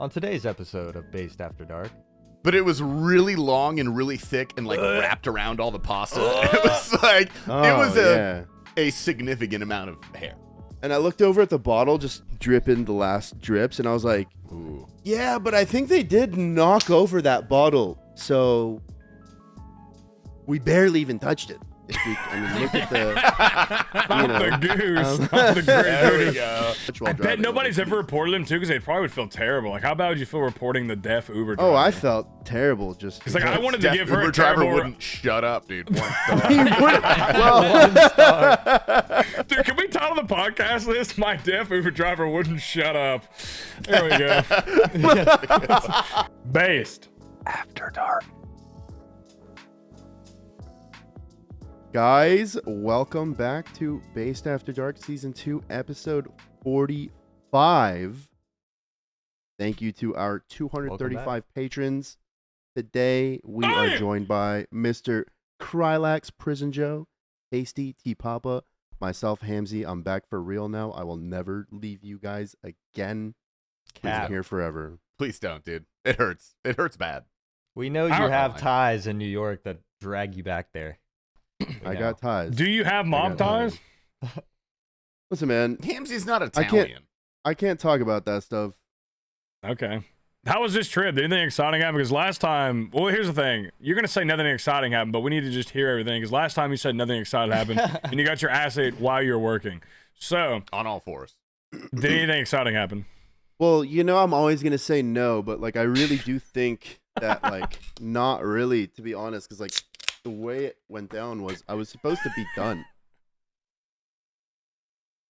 On today's episode of Based After Dark. But it was really long and really thick and like wrapped around all the pasta. It was like a significant amount of hair. And I looked over at the bottle, just dripping the last drips, and I was like, ooh. Yeah, but I think they did knock over that bottle. So we barely even touched it. Look at the... Not the goose. Not the There we go. I bet nobody's ever reported him, too, because they probably would feel terrible. Like, how bad would you feel reporting the deaf Uber driver? Oh, I felt terrible just... Because, like, I wanted to give her Uber a driver terrible... wouldn't shut up, dude. One Dude, can we title the podcast this? My deaf Uber driver wouldn't shut up. There we go. Based After Dark. Guys, welcome back to Based After Dark Season 2, Episode 45. Thank you to our 235 patrons. Today, we are joined by Mr. Krylax Prison Joe, Tasty Tpapa, myself, Hamsey. I'm back for real now. I will never leave you guys again. I'm here forever. Please don't, dude. It hurts. It hurts bad. We know you have ties in New York that drag you back there. I got ties. Do you have mob ties? Listen, man. Hamsey's not Italian. I can't talk about that stuff. Okay. How was this trip? Did anything exciting happen? Because last time, well, here's the thing. You're going to say nothing exciting happened, but we need to just hear everything. Because last time you said nothing exciting happened, and you got your ass ate while you were working. So. On all fours. Did anything exciting happen? Well, you know, I'm always going to say no, but, like, I really do think that, like, not really, to be honest, because, like, the way it went down was I was supposed to be done.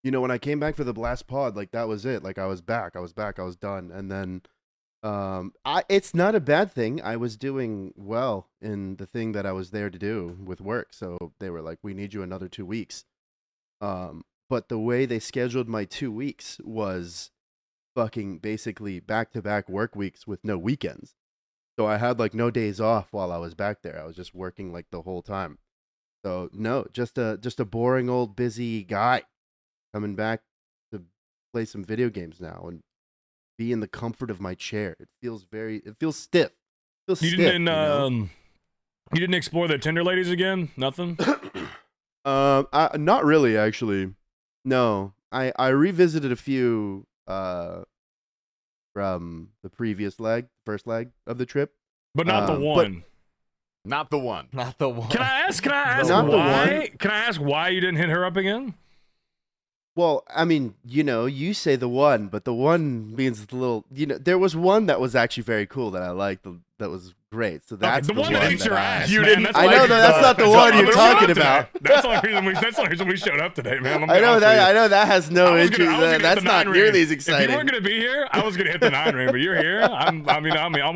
You know, when I came back for the blast pod, like that was it. Like I was back, I was done. And then it's not a bad thing. I was doing well in the thing that I was there to do with work. So they were like, we need you another 2 weeks. But the way they scheduled my 2 weeks was fucking basically back-to-back work weeks with no weekends. So I had like no days off while I was back there. I was just working like the whole time. So no, just a boring old busy guy coming back to play some video games now and be in the comfort of my chair. It feels stiff. You didn't explore the Tinder ladies again? Nothing? Not really actually. No. I revisited a few from the previous first leg of the trip. But not the one. Not the one. Not the one. Can I ask Not why? Can I ask why you didn't hit her up again? Well, I mean, you know, you say the one, but the one means the little, you know, there was one that was actually very cool that I liked, that was great. So that's the one that ate your ass. You man. didn't. I know that's not the one you're talking about. That's the only reason we showed up today, man. I know that has no interest. That's not nearly as exciting. If you weren't gonna be here, I was gonna hit the 9 ring, but you're here. I'm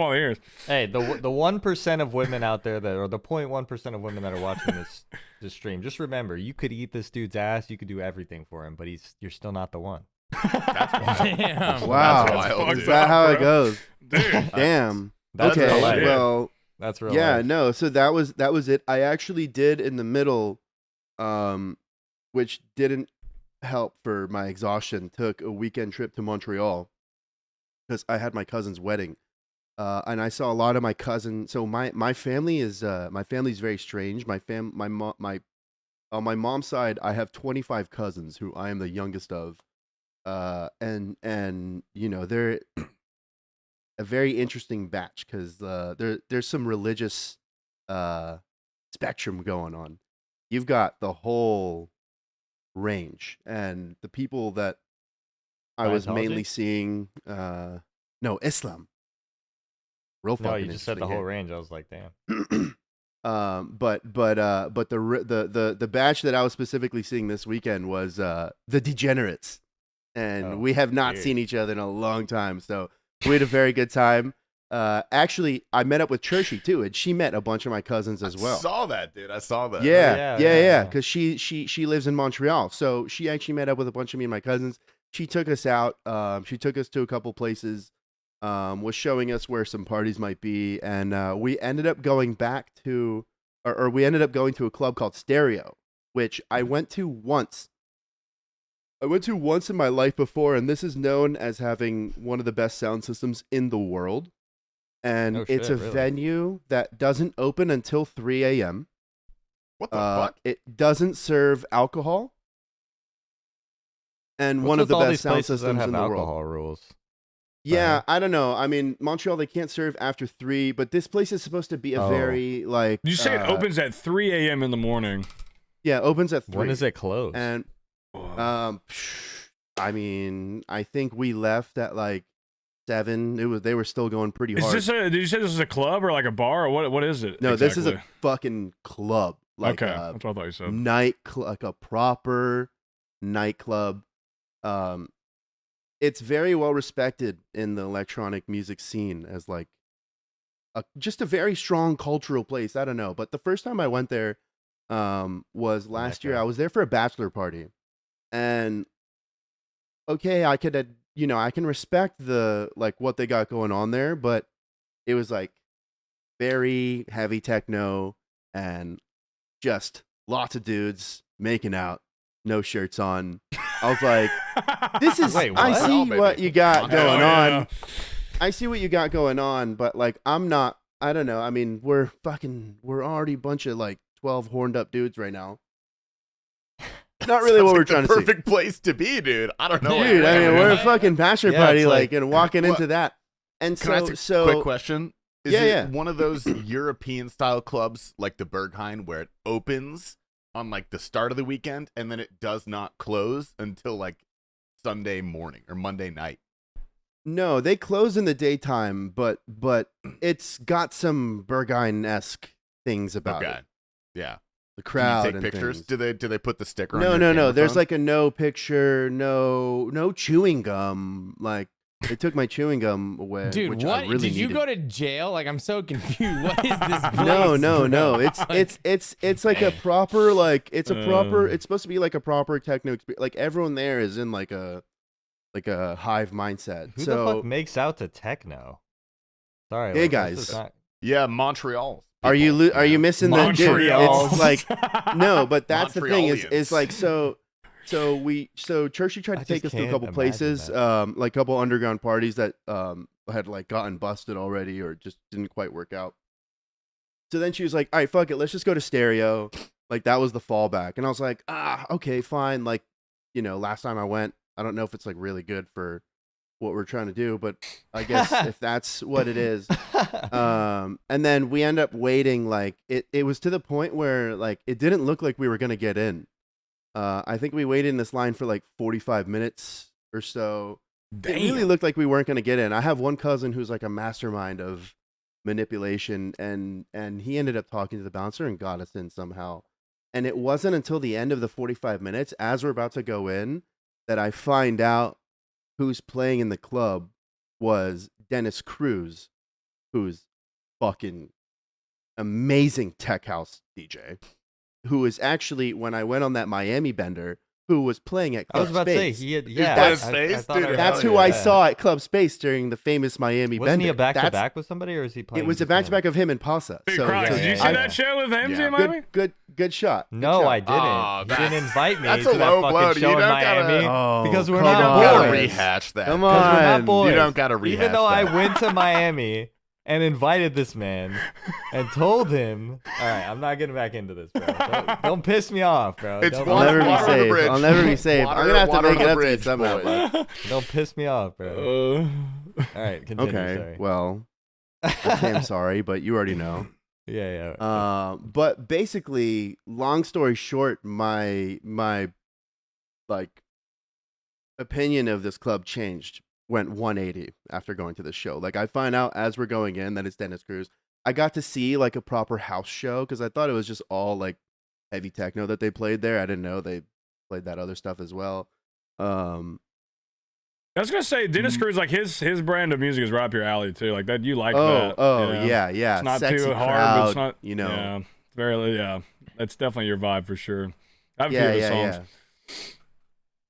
all ears. Hey, the 1% of women out there or the 0.1% of women that are watching this stream, just remember, you could eat this dude's ass, you could do everything for him, but you're still not the one. That's wild. Damn. Wow. That's wild, Is that how it goes? Dude. Damn. That's okay. real life. Well. That's real Yeah, life. no. So that was it. I actually did in the middle, which didn't help for my exhaustion. Took a weekend trip to Montreal because I had my cousin's wedding, and I saw a lot of my cousins. So my family is very strange. On my mom's side, I have 25 cousins who I am the youngest of, and you know they're a very interesting batch because there's some religious spectrum going on. You've got the whole range, and the people that I was mainly seeing, no, Islam. Real fucking. No, you just said the whole range. I was like, damn. But the batch that I was specifically seeing this weekend was the degenerates, and we have not seen each other in a long time, so. We had a very good time. Actually, I met up with Chershi too, and she met a bunch of my cousins as well. I saw that, dude. I saw that. Yeah. Because she lives in Montreal, so she actually met up with a bunch of me and my cousins. She took us out. She took us to a couple places. Was showing us where some parties might be, and we ended up going back to, or we ended up going to a club called Stereo, which I went to once. I went to once in my life before, and this is known as having one of the best sound systems in the world. And Oh, it's shit, a really? venue that doesn't open until 3 a.m. What the fuck? It doesn't serve alcohol. And What's one of with the all best these sound places that systems have in the world. alcohol rules? Yeah, I don't know. I mean, Montreal, they can't serve after 3, but this place is supposed to be a Oh. very, like... You say it opens at 3 a.m. in the morning. Yeah, opens at 3. When does it close? And, I mean, I think we left at, like, 7. They were still going pretty hard. Did you say this is a club or like a bar or what is it? No, this is exactly? a fucking club. Like okay, a that's what I thought you said. like a proper nightclub. It's very well respected in the electronic music scene as like just a very strong cultural place. I don't know, but the first time I went there was last year. Okay. I was there for a bachelor party, and okay, I could I can respect the like what they got going on there, but it was like very heavy techno and just lots of dudes making out, no shirts on. I was like, this is, Wait, I what? see Oh, baby. what you got Hell going yeah. on. I see what you got going on, but like, I'm not, I don't know. I mean, we're already a bunch of like 12 horned up dudes right now. Not really Sounds what we're like the trying to see. perfect place to be, dude. I don't know. Dude, I mean, we're a fucking bachelor Yeah, party, it's like, like- and walking Well, into that. And Can I ask so, a quick question? Is Yeah, it yeah. one of those European style clubs like the Berghain where it opens on like the start of the weekend and then it does not close until like Sunday morning or Monday night? no, they close in the daytime, but it's got some Berghain-esque things about Okay. it. Yeah. The Can crowd you take and pictures? things. Do they put the sticker on No, your no, no. camera There's phone? like a no picture, no chewing gum. Like they took my chewing gum away, Dude, which what? I really Did you needed. go to jail? Like, I'm so confused. What is this place? No. It's like a proper like it's supposed to be like a proper techno experience. Like everyone there is in like a hive mindset. Who so the fuck makes out to techno? Sorry. Hey, like, this guys. is not- Yeah, Montreal. are you missing the dude? Montreal. It's like no, but that's the thing is Montrealians. like so Churchy tried I to take just us to a can't couple imagine places, that. like a couple underground parties that had like gotten busted already or just didn't quite work out. So then she was like, all right, fuck it, let's just go to Stereo. Like that was the fallback. And I was like, okay, fine. Like, last time I went, I don't know if it's like really good for what we're trying to do, but I guess if that's what it is. And then we end up waiting, like it was to the point where like it didn't look like we were gonna get in. I think we waited in this line for like 45 minutes or so. It really looked like we weren't gonna get in. I have one cousin who's like a mastermind of manipulation, and he ended up talking to the bouncer and got us in somehow. And it wasn't until the end of the 45 minutes, as we're about to go in, that I find out who's playing in the club was Dennis Cruz, who's fucking amazing tech house DJ, who is actually, when I went on that Miami bender, who was playing at I Club was about Space. to say he had. Is Yeah, that I Space? thought I Dude, heard That's about who it, I yeah. saw at Club Space during the famous Miami Wasn't bender. he a back to That's- back with somebody, or is he playing? It was a just back to him? back of him and Pasa. Big So Crocs, yeah, did you yeah, see yeah. that show with Hamsey Yeah. in Miami? good shot. Good No, shot. I didn't. Oh, He that's- didn't invite me that's to a that low fucking blow. show You in don't gotta- Miami Oh, because we're come not You on. don't gotta boys. rehash that. Come Because we're not on. boys. You don't gotta rehash Even though I that. went to Miami and invited this man and told him, all right, I'm not getting back into this, bro. Don't piss me off, bro. It's Don't, I'll water- never be water under the safe. bridge. I'll never be safe. I'm gonna have to Water make it under up the to you bridge, somehow. boys. don't piss me off, bro. All right, continue. Okay, Sorry. well, okay, I'm sorry, but you already know. Yeah, yeah. But basically, long story short, my like opinion of this club went 180 after going to the show. Like I find out as we're going in that it's Dennis Cruz. I got to see like a proper house show because I thought it was just all like heavy techno that they played there. I didn't know they played that other stuff as well. I was gonna say Dennis Cruz, like his brand of music is right up your alley too. Like that, you like that? Yeah. It's not Sexy too hard, crowd, but it's not. Yeah, it's very That's definitely your vibe for sure. I have a few yeah, of the yeah, songs.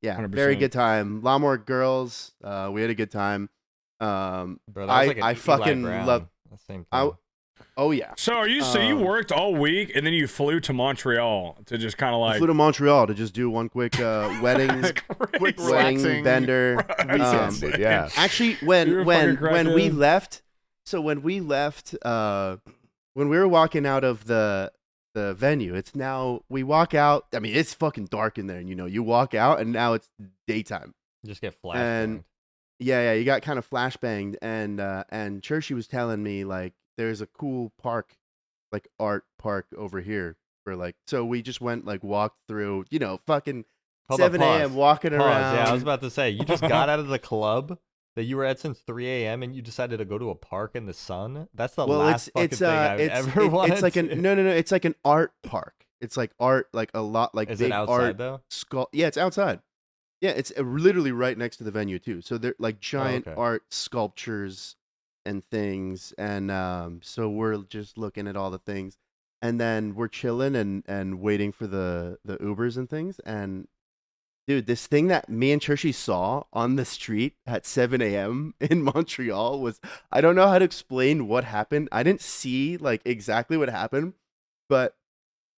yeah. Very 100%. good time. A lot more girls. We had a good time. Bro, that was like an I Eli fucking Brown, love. the same I- thing. Oh yeah. So are you? So you worked all week and then you flew to Montreal to just kind of I like. flew to Montreal to just do one quick wedding Quick wedding relaxing bender. weekend, dude, yeah. Actually, You're a when fucking we crackhead. left, when we were walking out of the venue, it's now we walk out. I mean, it's fucking dark in there, and you walk out, and now it's daytime. Just get And flashbanged. yeah, you got kind of flashbanged, and Churchy was telling me like there's a cool park, like art park over here for like. So we just went like walked through, fucking Hold on, 7 a.m. pause. walking Pause. around. Yeah, I was about to say, you just got out of the club that you were at since 3 a.m. and you decided to go to a park in the sun? That's the last fucking thing I've ever wanted it's like to. no, it's like an art park. It's like art, like a lot, like Is big it outside art. though? Yeah, it's outside. Yeah, it's literally right next to the venue too. So they're like giant okay. art sculptures and things, and so we're just looking at all the things, and then we're chilling and waiting for the Ubers and things, and dude, this thing that me and Churchy saw on the street at 7 a.m. in Montreal was, I don't know how to explain what happened. I didn't see like exactly what happened, but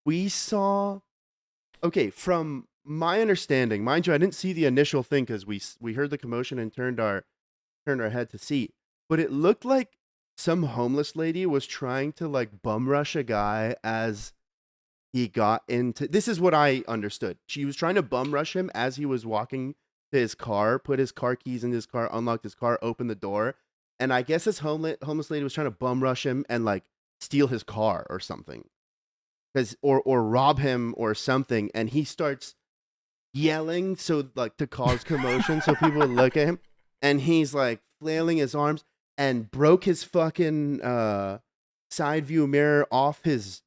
we saw, okay, from my understanding, mind you, I didn't see the initial thing because we heard the commotion and turned our head to see, but it looked like some homeless lady was trying to like bum rush a guy as he got into. This is what I understood. She was trying to bum rush him as he was walking to his car, put his car keys in his car, unlocked his car, opened the door, and I guess this homeless lady was trying to bum rush him and like steal his car or something, or rob him or something, and he starts yelling so like to cause commotion so people would look at him, and he's like flailing his arms and broke his fucking side view mirror off his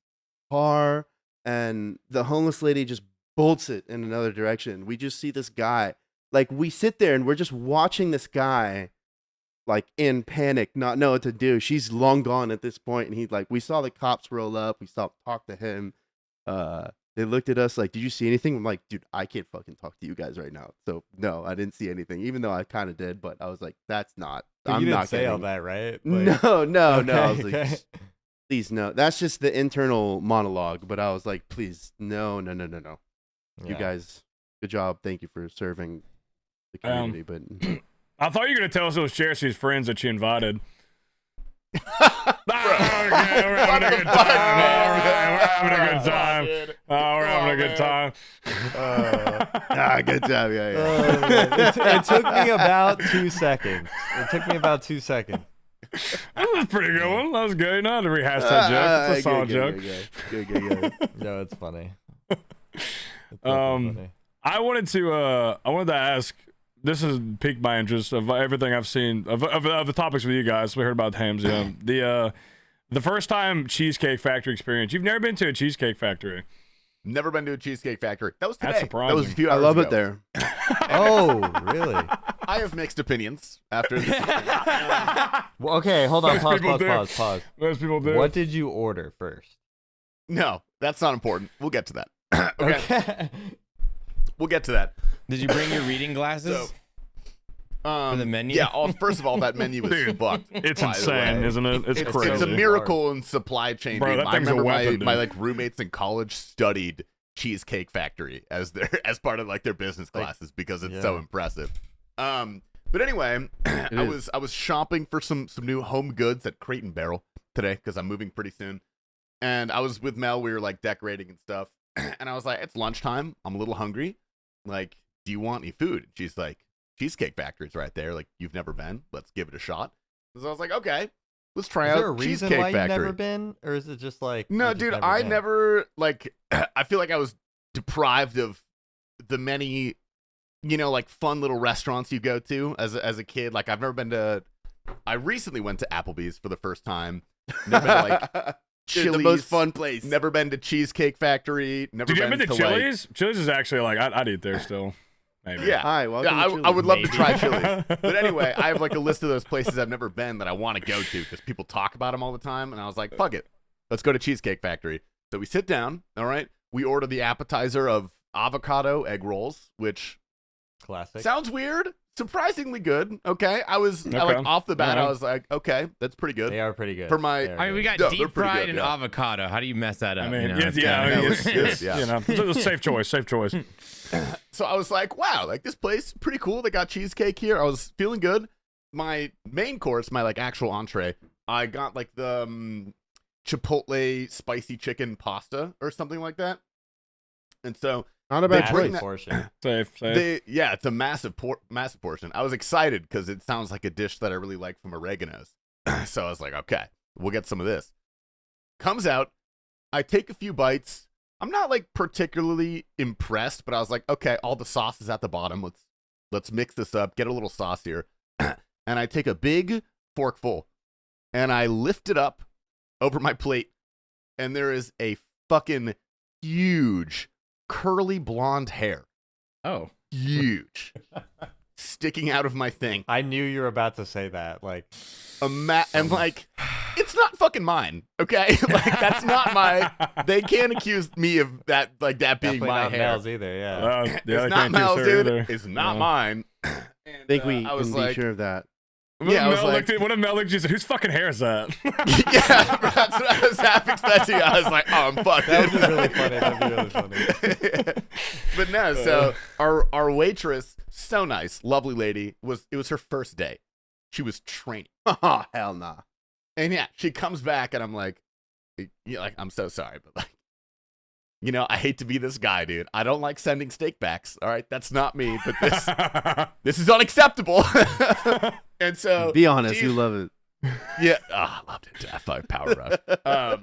car, and the homeless lady just bolts it in another direction. We just see this guy, like we sit there and we're just watching this guy like in panic, not know what to do. She's long gone at this point, and he like, we saw the cops roll up, we stopped, talked to him, they looked at us like, did you see anything? I'm like, dude, I can't fucking talk to you guys right now. So no, I didn't see anything, even though I kind of did, but I was like, that's not, But I'm you didn't not say getting all that, right? No, Like, no. I okay, was like, okay. please no. That's just the internal monologue. But I was like, please, no. You Yeah. guys, good job. Thank you for serving the community. But I thought you were gonna tell us it was Cheroksee's friends that you invited. Okay, we're having a good time. All right, we're having a good time. Oh, we're having a good time. good job. Yeah. Oh, man. It took me about 2 seconds. It took me about 2 seconds. That was a pretty good one. That was good. Not to rehash that joke. It's a solid joke. Good. No, it's funny. It's definitely funny. I wanted to ask. This has piqued my interest of everything I've seen of the topics with you guys. We heard about Hamsey. The first time Cheesecake Factory experience. You've never been to a Cheesecake Factory. Never been to a Cheesecake Factory. That was today. That's That was a surprising. few I hours love ago. it there. Oh, really? I have mixed opinions after this. Well, okay, hold on. Most people Pause. Most people do. What did you order first? No, that's not important. We'll get to that. Okay. We'll get to that. Did you bring your reading glasses? For the menu? Yeah, first of all, that menu was Dude, fucked. It's by the insane, way. isn't it? It's crazy. It's a miracle in supply chain. Bro, dude. that I thing's a remember weapon, my dude. like roommates in college studied Cheesecake Factory as part of like their business classes because it's so yeah. impressive. But anyway, I was shopping for some new home goods at Crate and Barrel today because I'm moving pretty soon. And I was with Mel, we were like decorating and stuff. And I was like, it's lunchtime. I'm a little hungry. Like, do you want any food? And she's like, Cheesecake Factory's right there. Like, you've never been. Let's give it a shot. So I was like, okay, let's try Is out there a reason Cheesecake why Factory. you've never been? Or is it just like... No, you just dude, never I been? never, like, I feel like I was deprived of the many, like, fun little restaurants you go to as a kid. Like, I've never been to... I recently went to Applebee's for the first time. Never been to, like... Dude, Chili's, the most fun place. Never been to Cheesecake Factory. Never Did you been ever been to like- Chili's? Chili's is actually like I'd eat there still. Maybe. Yeah. Hi, welcome Yeah, to Chili's. I would love to Maybe. try Chili's. But anyway, I have like a list of those places I've never been that I want to go to because people talk about them all the time. And I was like, fuck it. Let's go to Cheesecake Factory. So we sit down. All right. We order the appetizer of avocado egg rolls, which Classic. sounds weird. surprisingly good. Okay, I like off the bat, I was like, okay, that's pretty good. They are pretty good. For my, I mean, we got No, they're deep pretty fried good, and yeah. avocado. How do you mess that up? I mean, you know, it's yeah. you know, it's a safe choice. Safe choice. So I was like, wow, like this place pretty cool. They got cheesecake here. I was feeling good. My main course, my like actual entree, I got like the chipotle spicy chicken pasta or something like that. And so Not a bad They bring choice. that- portion. Safe. it's a massive portion. I was excited because it sounds like a dish that I really like from Oregano's. So I was like, okay, we'll get some of this. Comes out, I take a few bites. I'm not like particularly impressed, but I was like, okay, all the sauce is at the bottom. Let's mix this up, get a little saucier. And I take a big forkful and I lift it up over my plate, and there is a fucking huge curly blonde hair. Oh. Huge. Sticking out of my thing. I knew you were about to say that. Like, And like, it's not fucking mine, okay? Like, that's not my. They can't accuse me of that, like that being definitely my not hair. Mel's either. Yeah. It's I not can't Mel's, kiss her dude. either. It's not No. mine. I think we I was can like, be sure of that. Yeah, I was like- What if Mel looked at you and said, whose fucking hair is that? yeah, that's what I was half expecting. I was like, oh, I'm fucked. That would be really funny. That'd be really funny. But no, so our waitress, so nice, lovely lady, it was her first day. She was training. Oh, hell nah. And yeah, she comes back and I'm like, I'm so sorry, but like, I hate to be this guy, dude. I don't like sending steak backs. All right, that's not me, but this is unacceptable. And so Be honest, she- you love it. Yeah, I loved it. I fucking power rush.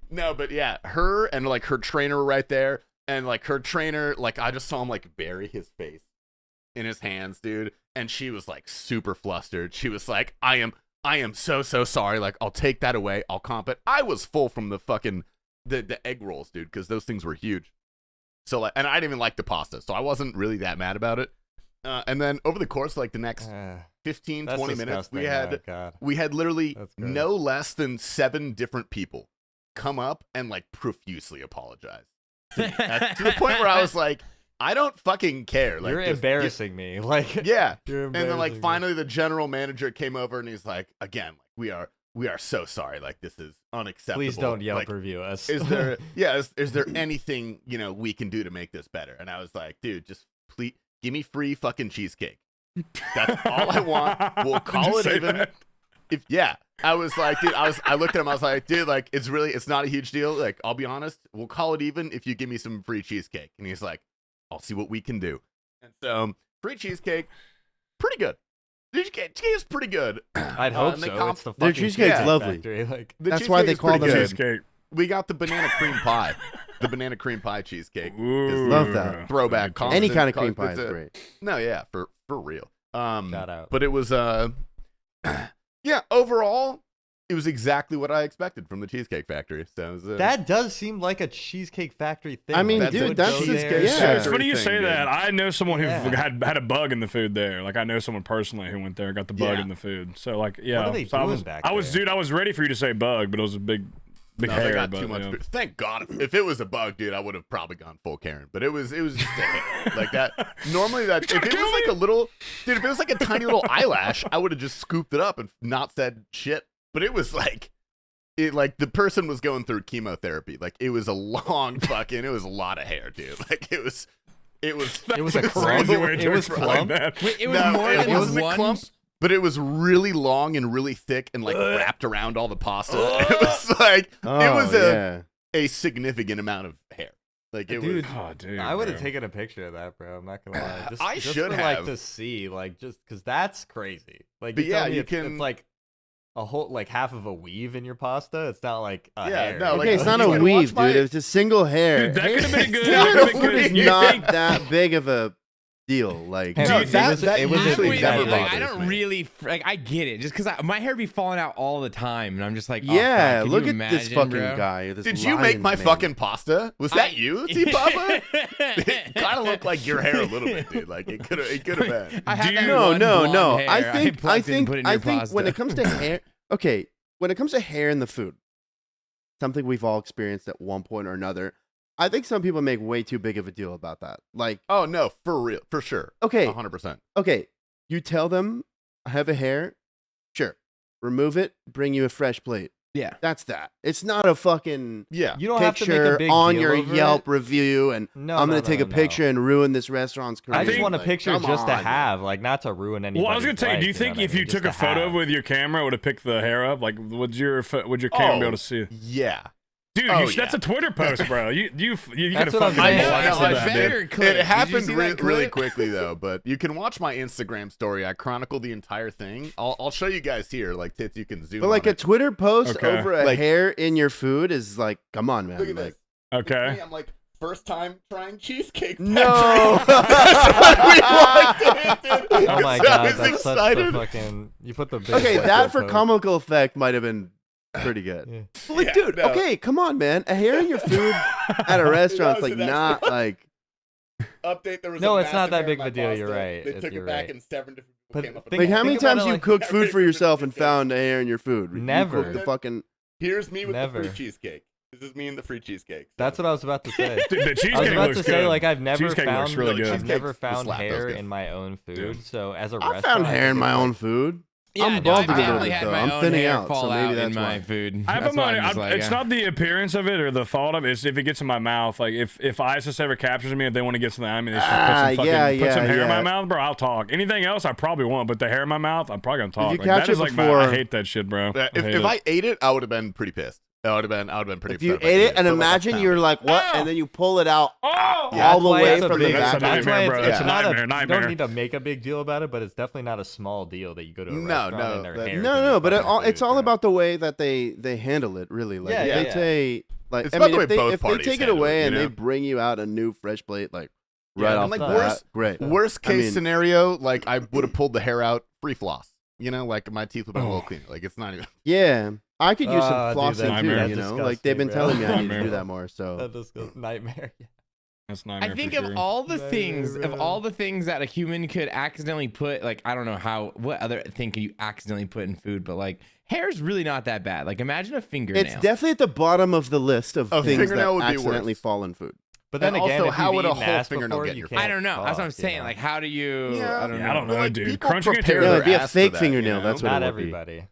No, but yeah, her and like her trainer were right there, and like her trainer, like I just saw him like bury his face in his hands, dude, and she was like super flustered. She was like, I am so sorry. Like, I'll take that away. I'll comp it. I was full from the fucking the egg rolls, dude, because those things were huge. So like, and I didn't even like the pasta, so I wasn't really that mad about it. And then over the course of like the next 15, That's 20 minutes, disgusting. we Oh, God. had literally That's gross. no less than 7 different people come up and like profusely apologize to me. To the point where I was like, I don't fucking care. Like, You're just- embarrassing me. Like, yeah. you're And then like embarrassing me. finally the general manager came over and he's like, again, like we are so sorry. Like, this is unacceptable. Please don't Yelp Like, review us. is there is there anything we can do to make this better? And I was like, dude, just please give me free fucking cheesecake. That's all I want. We'll Did call you it say even. that? I was like, dude, I looked at him, I was like, dude, like it's not a huge deal. Like, I'll be honest, we'll call it even if you give me some free cheesecake. And he's like, I'll see what we can do. And so free cheesecake, pretty good. Cheesecake is pretty good. I'd hope and they so. It's the Their fucking cheesecake's Cheesecake lovely. Factory. Like, The That's why cheesecake they is call pretty them good. Cheesecake. We got the banana cream pie. The banana cream pie cheesecake. Ooh. Love that. Throwback. Any constant- kind of cream pie it's is a- great. No, yeah, for real. shout out. But it was yeah, overall, it was exactly what I expected from the Cheesecake Factory. So it was, That does seem like a Cheesecake Factory thing. I mean, Like, dude, you would that's go just- there- yeah. It's funny you Everything, say dude. that. I know someone who Yeah. had a bug in the food there. Like I know someone personally who went there and got the bug Yeah. in the food. So like yeah, are they so doing back there? dude, I was ready for you to say bug, but it was a big No, hair. they got but, too much. yeah. Thank God. If it was a bug, dude, I would have probably gone full Karen. But it was just a hair. Like that. Normally, if it was like a little, dude, if it was like a tiny little eyelash, I would have just scooped it up and not said shit. But it was like, the person was going through chemotherapy. Like it was a long fucking. It was a lot of hair, dude. Like it was. It was a Crazy clump. way to It was explain clump. that. Wait, it was No, more it than wasn't a one. clump. But it was really long and really thick and like wrapped around all the pasta. It was like it was a significant amount of hair. Like it Dude, was. Oh, dude. I would have bro. taken a picture of that, bro. I'm not gonna lie. Just, I just should for, have. like to see, like just because that's crazy. Like, But you tell yeah, me you it's, can- It's like a whole, like half of a weave in your pasta. It's not like a Yeah, hair. no, like, Okay, it's not you a can weave, watch dude. my- It was just single hair. Dude, that could have been good. Hair That in could the have been food good. is You not think- that big of a deal. Like, Hey, No, dude, that it was usually Wait, never like, bothers I don't me. really like. I get it, just because my hair be falling out all the time, and I'm just like, oh, yeah, God, can look you at this imagine, fucking bro? guy. This Did you make Lions my man. fucking pasta? Was that you, Tpapa? It kind of looked like your hair a little bit, dude. Like it could have been. I had Do that you- No, one no, blonde no. hair I think plucked and put in your pasta. when it comes to hair, okay, when it comes to hair in the food, something we've all experienced at one point or another. I think some people make way too big of a deal about that. Like, Oh no, for real, for sure. okay, 100%. okay, You tell them, I have a hair. Sure. Remove it. Bring you a fresh plate. Yeah. That's that. It's not a fucking Yeah. You don't have to make a picture big on deal your over Yelp it. review and No, I'm no, going to take no, a picture and ruin this restaurant's career. I just want a Like, picture come just to on, man. have, like not to ruin anybody's Well, I was gonna say, do you life, think know what if I you mean? took a Just to photo have. with your camera, it would have picked the hair up? Like, would your camera be able to see it? Yeah. Dude, Oh, that's yeah. a Twitter post, bro. You could have That's what I'm fucking saying. blasted No, I that, better dude. clip. Did It you happened see that really clip? quickly though, but you can watch my Instagram story. I chronicled the entire thing. I'll show you guys here. Like tits, you can zoom. But like on a it. Twitter post Okay. over a Like- hair in your food is like, come on, man. Look at Like, this. Okay. I'm like first time trying cheesecake. No. That's what we walked in, dude. Oh my 'Cause I god, was that's such excited. the fucking. You put the big Okay, photo that for post. comical effect might have been pretty good. Yeah. Like, Yeah, dude, no. okay, come on, man. A hair in your food at a restaurant's was like an extra- not like. Update. There was No, a it's not massive that hair big in of a my deal, you're pasta. right, They it's- took it you're back right. and 7 different people But came up. think- Like, how many think about times it you like- cooked food for yourself and Cheesecake. found a hair in your food? Never. You cooked the fucking. Here's me with Never. the free cheesecake. This is me and the free cheesecake. That's what I was about to say. Dude, the I was cheesecake about looks to good. say, like, I've never Cheesecake found, looks really No, good. I've cheesecake never was found slap, that was hair good. in my own food. Yeah. So as a I restaurant, found hair in it's my like- own food. Yeah, I'm no, bald I've a little definitely bit had though. my I'm own thinning hair out, fall so maybe out that's in my why. food. I have That's a why mind. I'm just like, It's not the appearance of it or the thought of it. It's if it gets in my mouth. Like if ISIS ever captures me, if they want to get something, I mean, they should put some hair in my yeah. mouth, bro. I'll talk. Anything else, I probably won't. But the hair in my mouth, I'm probably gonna talk. you Like, catch that it is like before- I hate that shit, bro. If I ate it, I would have been pretty pissed. I would have been pretty. If you upset if I ate it and but, like, I imagine found you're it. like, what? Ow! And then you pull it out Oh, all the That's why way it's a from the big- That's a back. That's nightmare, why bro. it's That's a not nightmare. You Nightmare. don't need to make a big deal about it, but it's definitely not a small deal that you go to a No, restaurant no, and their that- hair No, can no, be but fucking it's food, all bro. about the way that they handle it, really. Like, Yeah, if yeah, they yeah. say, like, It's I about mean, the way if they both if they parties take it handle away it, and you they know? bring you out a new fresh plate, like Yeah, right and off like the worst- bat, great. Worst I case mean- scenario, like I would have pulled the hair out, free floss. You know, like my teeth would have been a little cleaner. Like it's not even. Yeah, I could use some Ah, dude, flossing that's too. nightmare. You know, That's like they've been disgusting, telling me bro. I need to Nightmare. do that more. So That just goes nightmare. Yeah. That's nightmare I think for of sure. all the Nightmare, things, of bro. all the things that a human could accidentally put, like, I don't know what other thing could you accidentally put in food, but like hair's really not that bad. Like, imagine a fingernail. it's definitely at the bottom of the list of A things that fingernail would be accidentally worse. fall in food. But then And again, also, if how you've would a eaten whole ass fingernail before, get in you your can't I don't know. That's what I'm talk, you saying. know? Like, how do you? Yeah, I don't know. I don't know, Like, dude. people Crunching it prepare together. No, it'd be a their ass for fake that, fingernail, you know? that's what Not it would be. everybody.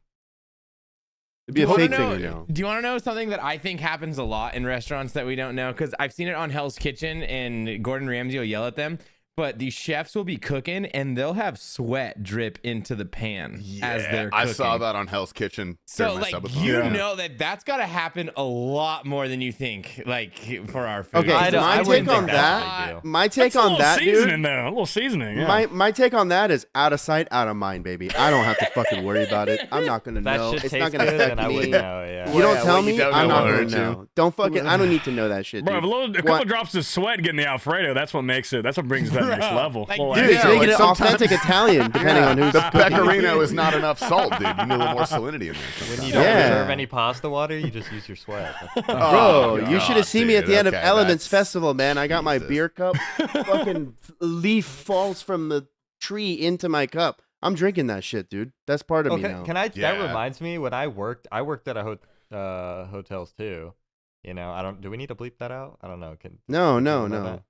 It'd be a Do you fake wanna know- fingernail. Do you want to know something that I think happens a lot in restaurants that we don't know? Because I've seen it on Hell's Kitchen, and Gordon Ramsay will yell at them. But the chefs will be cooking, and they'll have sweat drip into the pan as they're cooking. I saw that on Hell's Kitchen. So, during my like, subathon. you Yeah. know that's got to happen a lot more than you think, like, for our food. Okay, I so don't- my I take wouldn't on think that's that, a big deal. my take That's a on little that, seasoning, dude. though. A little seasoning. Yeah. My take on that is out of sight, out of mind, baby. I don't have to fucking worry about it. I'm not gonna That know. shit It's tastes not gonna good, affect and I me. wouldn't know. Yeah. You don't Yeah, tell what you me, don't I'm know not won't gonna hurt you. know. Don't fucking. I don't need to know that shit, Bro, dude. a couple drops of sweat getting the Alfredo, that's what makes it. That's what brings it to that next level. Like, Little dude, Dude, extra. it's Yeah, making like it authentic sometimes- Italian, depending on who's The cooking. pecorino is not enough salt, dude. You need a little more salinity in there. When sometimes. you don't Yeah. reserve any pasta water, you just use your sweat. Bro, Oh, you should God, have seen me at dude. the end of Okay, Elements that's- Festival, man. I got my Jesus. beer cup. Fucking leaf falls from the tree into my cup. I'm drinking that shit, dude. That's part of me Okay, now. can I? That Yeah. reminds me when I worked at a hotels too. You know, I don't. Do we need to bleep that out? I don't know. No, can no, we know no. that?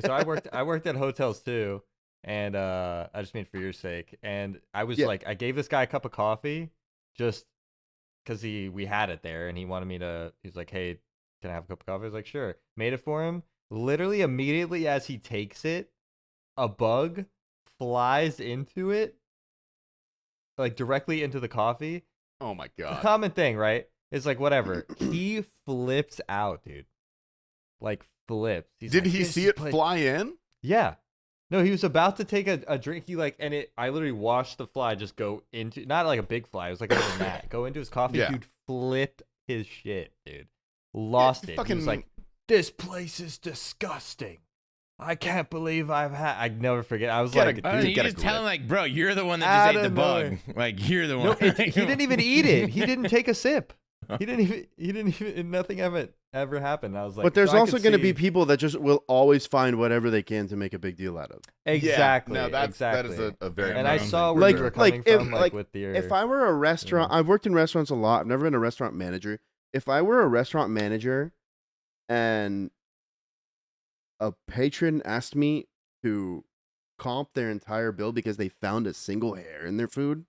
So I worked at hotels too, and I just mean for your sake. And I was Yeah. like, I gave this guy a cup of coffee, just because we had it there, and he wanted me to. He's like, hey, can I have a cup of coffee? I was like, sure. Made it for him. Literally immediately as he takes it, a bug flies into it, like directly into the coffee. Oh my A god. common thing, right? It's like whatever. He flips out, dude. Like flips. He's Did like, he "This see is it place-" fly in? Yeah. No, he was about to take a drink. He like, and I literally watched the fly just go into, not like a big fly. It was like a little gnat. Go into his coffee. Yeah. Dude flipped his shit, dude. Lost it. He was like, this place is disgusting. I can't believe I'd never forget. I was Get a- like, Dude, You get a just tell him, grip. like, bro, you're the one that Out just ate the of bug. nowhere. Like, you're the one. no, he didn't even eat it. He didn't take a sip. He didn't even, nothing ever happened. I was like, But there's so I also could going to see- be people that just will always find whatever they can to make a big deal out of. Exactly. Yeah, no, that exactly. is a very. And I common saw thing. where Like- you were like, coming if- from, like, with your. If I were a restaurant, I've worked in restaurants a lot. I've never been a restaurant manager. If I were a restaurant manager and a patron asked me to comp their entire bill because they found a single hair in their food,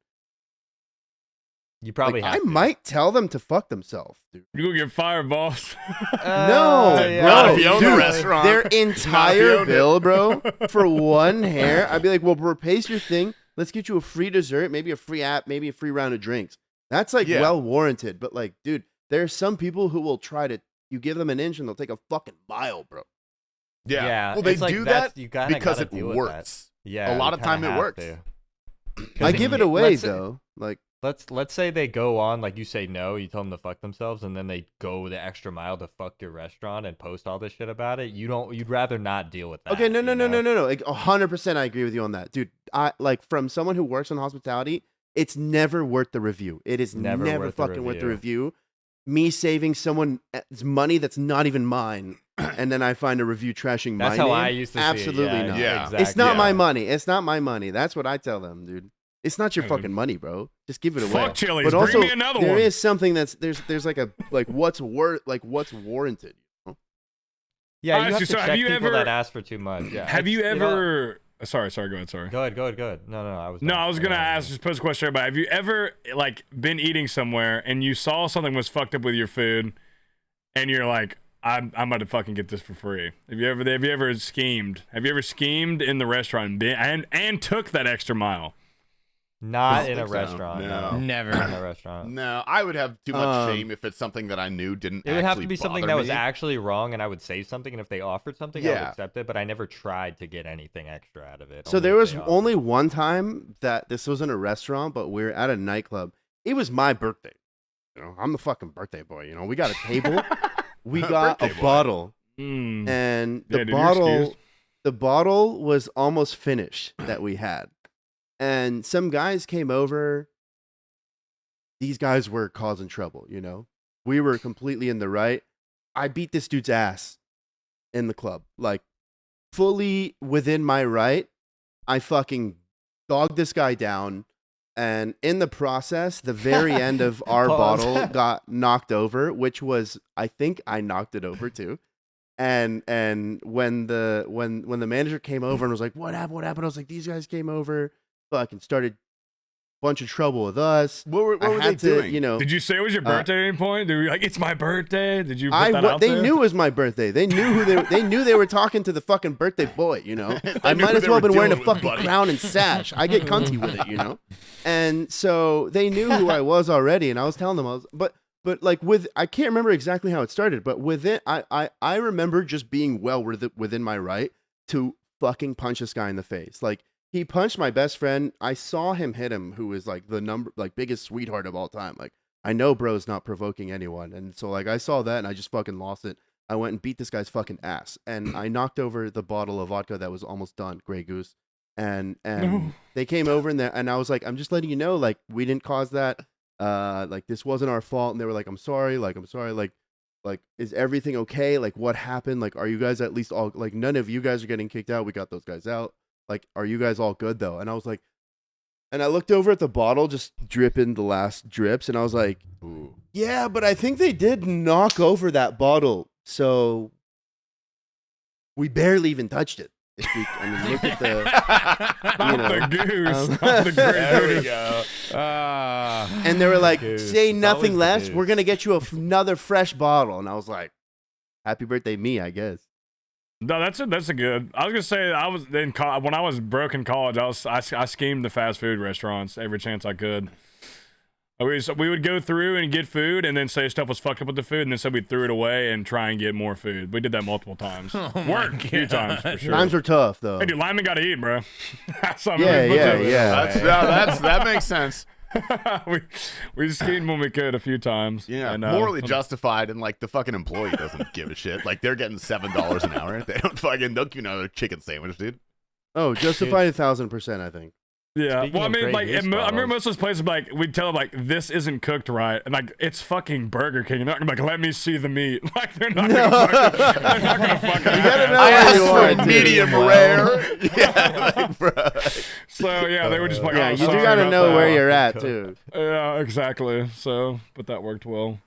You probably like, have I to. might tell them to fuck themselves, dude. You gonna get fired, boss. No, Not bro, if you own the dude, restaurant. their Not if you entire owned it. bill, bro, for one hair. I'd be like, well, replace your thing. Let's get you a free dessert, maybe a free app, maybe a free round of drinks. That's like Yeah. well warranted. But like, dude, there are some people who will try to. You give them an inch and they'll take a fucking mile, bro. Yeah. Well, they it's like do that's- that you kinda because gotta it deal with that. works. Yeah, A lot you of time kinda it have works. to. I 'Cause give it you- away let's say- though. Like, Let's say they go on, like you say no, you tell them to fuck themselves, and then they go the extra mile to fuck your restaurant and post all this shit about it. You'd rather not deal with that. okay, no. you know? Like 100%, I agree with you on that, dude. I like from someone who works in hospitality, it's never worth the review. It is Never never worth the fucking worth the review. Me saving someone's money that's not even mine, and then I find a review trashing That's my how name. I used to see it. Absolutely not. Yeah. Exactly. It's not Yeah. my money. It's not my money. That's what I tell them, dude. It's not your fucking money, bro. Just give it away. Fuck Chili's. But also, Bring me another there one. is something that's there's like a what's warranted. Yeah, you Alright, have to so have check you people ever- that ask for too much. Yeah. Have you It's, know- ever? Sorry, go ahead. Sorry. Go ahead. No, I was. No, done. I was gonna ask, just pose a question to everybody. Have you ever like been eating somewhere and you saw something was fucked up with your food, and you're like, I'm about to fucking get this for free? Have you ever schemed? Have you ever schemed in the restaurant and took that extra mile? Not I in a think so. restaurant. No. No. Never. Not in a restaurant. No, I would have too much Um, shame if it's something that I knew didn't. It would have to actually be something bother that was me. actually wrong, and I would say something. And if they offered something, I would Yeah. accept it. But I never tried to get anything extra out of it. So only there if was they offered. only one time that this wasn't a restaurant, but we are at a nightclub. It was my birthday. You know, I'm the fucking birthday boy. You know, we got a table, we got a Birthday boy. bottle, Mm. and Yeah, the dude, you're excused. bottle was almost finished that we had, and some guys came over. These guys were causing trouble. You know, we were completely in the right. I beat this dude's ass in the club, like fully within my right. I fucking dogged this guy down, and in the process, the very end of our Pause. bottle got knocked over, which was, I think I knocked it over too. And when the manager came over and was like, "What happened? What happened?" I was like, "These guys came over, fucking started a bunch of trouble with us." What were I they had to, doing? you know. Did you say it was your birthday at any point? Did we like it's my birthday? Did you put that out They there? knew it was my birthday. They knew they knew they were talking to the fucking birthday boy, you know. I knew might who as they well have were been wearing a dealing with, fucking buddy. crown and sash. I get cunty with it, you know. And so they knew who I was already, and I was telling them but like with I can't remember exactly how it started, but with it I remember just being well within my right to fucking punch this guy in the face. Like he punched my best friend. I saw him hit him, who is like the biggest sweetheart of all time. Like I know bro's not provoking anyone. And so like I saw that and I just fucking lost it. I went and beat this guy's fucking ass. And I knocked over the bottle of vodka that was almost done, Grey Goose. And No. they came over and I was like, I'm just letting you know, like, we didn't cause that. Like this wasn't our fault. And they were like, I'm sorry, like, is everything okay? Like what happened? Like, are you guys at least all like none of you guys are getting kicked out? We got those guys out. Like, are you guys all good though? And I was like, and I looked over at the bottle just dripping the last drips, and I was like, Ooh. yeah, but I think they did knock over that bottle. So we barely even touched it. I mean, look at the, you know, the goose. um, Not the great There we goose. go. and they were like, Goose. say It's nothing always the less. We're goose. gonna get you another fresh bottle. And I was like, happy birthday, me, I guess. No, that's a good. I was gonna say I was when I was broke in college. I schemed the fast food restaurants every chance I could. We would go through and get food, and then say stuff was fucked up with the food, and then say we threw it away and try and get more food. We did that multiple times. Oh my Worked a few times for sure. Times were tough though. Hey, dude, lineman gotta eat, bro. Yeah. That makes sense. we schemed when we could a few times. Yeah, and, morally justified, and like the fucking employee doesn't give a shit. Like they're getting $7 an hour. They don't fucking they'll give you another chicken sandwich, dude. Oh, justified 1,000%, I think. Yeah, Speaking well, I of mean, Grey like, Goose I remember bottles- most of those places, like, we'd tell them, like, this isn't cooked right, and like, it's fucking Burger King. And they're not gonna be like, let me see the meat. Like, they're not gonna fucking, they're not gonna fucking. You gotta know I where asked you are, for dude. medium Well. rare. Yeah, like, bro. So yeah, they were just like, Yeah, oh, you do sorry gotta about know that. where you're at too. Yeah, exactly. So, but that worked well.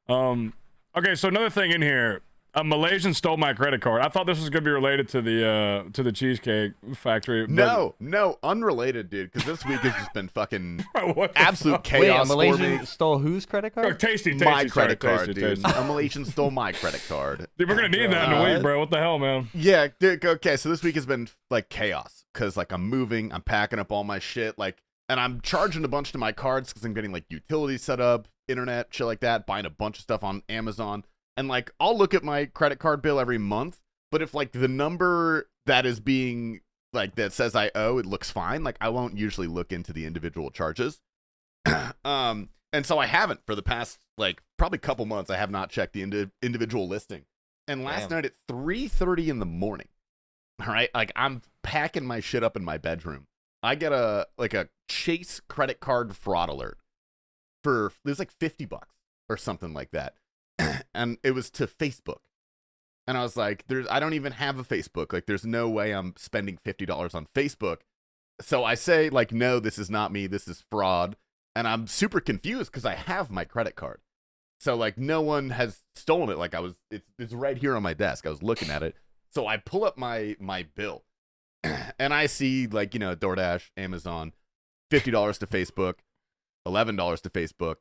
Okay, so another thing in here. A Malaysian stole my credit card. I thought this was gonna be related to the Cheesecake Factory. But... No, unrelated, dude. Because this week has just been fucking Bro, what the absolute fuck? Wait, a chaos for Malaysian me. stole whose credit Oh, card? tasty, My sorry, credit card, tasty, dude. tasty. A Malaysian stole my credit card. Dude, we're gonna need that in a week, bro. What the hell, man? Yeah, dude, okay. So this week has been like chaos because like I'm moving, I'm packing up all my shit, like, and I'm charging a bunch to my cards because I'm getting like utilities set up, internet, shit like that, buying a bunch of stuff on Amazon, and like I'll look at my credit card bill every month. But if like the number that is being like that says I owe, it looks fine. Like I won't usually look into the individual charges. And so I haven't for the past like probably couple months. I have not checked the individual listing. And last night at 3:30 in the morning, all right, like I'm packing my shit up in my bedroom. I get a Chase credit card fraud alert for it was like $50 or something like that, and it was to Facebook. And I was like, I don't even have a Facebook. Like, there's no way I'm spending $50 on Facebook. So I say, like, no, this is not me. This is fraud. And I'm super confused because I have my credit card. So, like, no one has stolen it. Like, it's right here on my desk. I was looking at it. So I pull up my bill and I see, like, you know, DoorDash, Amazon, $50 to Facebook, $11 to Facebook,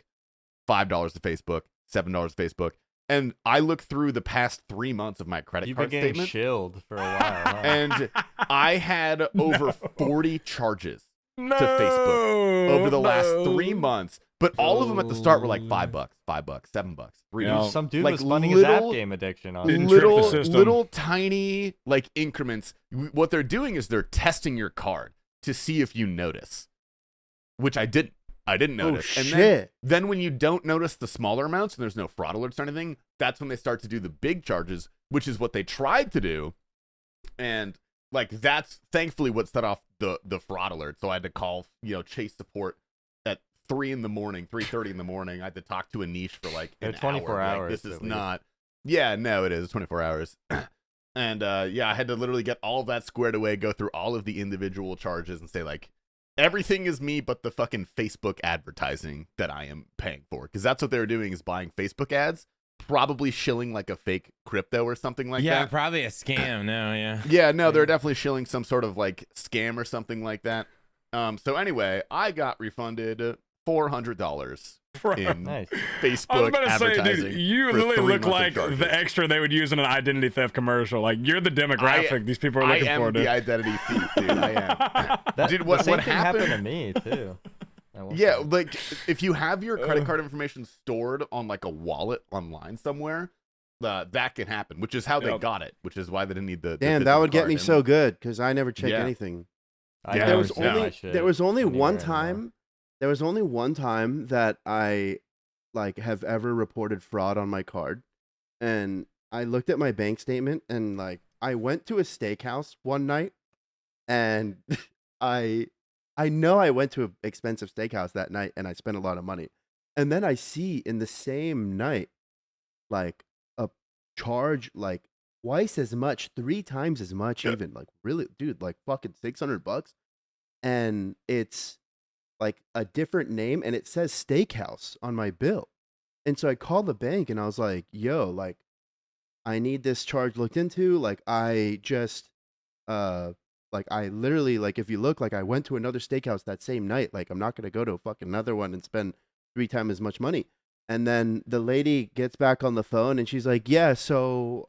$5 to Facebook, $7 to Facebook. And I look through the past 3 months of my credit You've card been getting statement, chilled for a while. Huh? and I had over 40 charges to Facebook over the last 3 months. But all of them at the start were like $5, $5, $7, $3. Yeah. Some dude like was funding his app little- game addiction on Didn't it. trick the system. Little tiny like increments. What they're doing is they're testing your card to see if you notice, which I didn't. I didn't notice. Oh, and shit. then when you don't notice the smaller amounts and there's no fraud alerts or anything, that's when they start to do the big charges, which is what they tried to do. And like that's thankfully what set off the fraud alert. So I had to call, you know, Chase support at 3 in the morning, 3:30 in the morning. I had to talk to a niche for like They're an 24 hour. hours, Like, this is at least. not. Yeah, no, it is 24 hours. And yeah, I had to literally get all of that squared away, go through all of the individual charges, and say like, everything is me but the fucking Facebook advertising that I am paying for. Because that's what they were doing, is buying Facebook ads, probably shilling like a fake crypto or something like Yeah, that. probably a scam. No, yeah. Yeah, no, they're definitely shilling some sort of like scam or something like that. So anyway, I got refunded $400 in Nice. Facebook I was about to say, advertising. dude, you for literally 3 look months of like charges. the extra they would use in an identity theft commercial. Like, you're the demographic these people are I looking am for, dude. the identity thief, dude. I am. That, Dude, the what same thing happened to happened- me too. at one Yeah, point. like if you have your credit card information stored on like a wallet online somewhere, that can happen, which is how they Yep. got it, which is why they didn't need the Damn, that physical would get card. me And- so good because I never check Yeah. anything. I Yeah, There never was check my only shit there was only anywhere one anymore. time. There was only one time that I like have ever reported fraud on my card, and I looked at my bank statement and like I went to a steakhouse one night, and I know I went to an expensive steakhouse that night and I spent a lot of money, and then I see in the same night like a charge like twice as much, 3 times as much, Yeah. even like really, dude, like fucking $600, and it's like a different name and it says steakhouse on my bill. And so I called the bank and I was like, yo, like I need this charge looked into. Like I just like I literally, like if you look, like I went to another steakhouse that same night. Like I'm not gonna go to a fucking another one and spend 3 times as much money. And then the lady gets back on the phone and she's like, yeah, so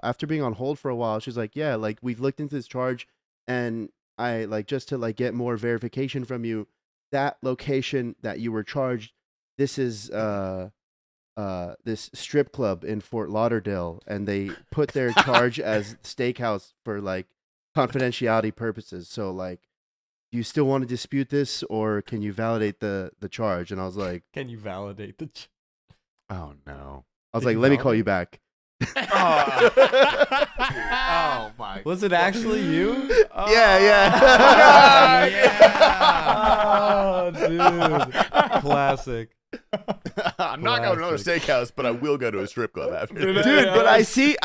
after being on hold for a while, she's like, yeah, like we've looked into this charge and I like just to like get more verification from you, that location that you were charged, this is this strip club in Fort Lauderdale, and they put their charge as steakhouse for like confidentiality purposes. So like, do you still want to dispute this, or can you validate the charge? And I was like, Can you validate the? Oh no. let you me call validate? you back. Oh my. Was it actually you? Yeah. Oh, dude. Classic. I'm not going to another steakhouse, but I will go to a strip club after. Dude, Dude, but I see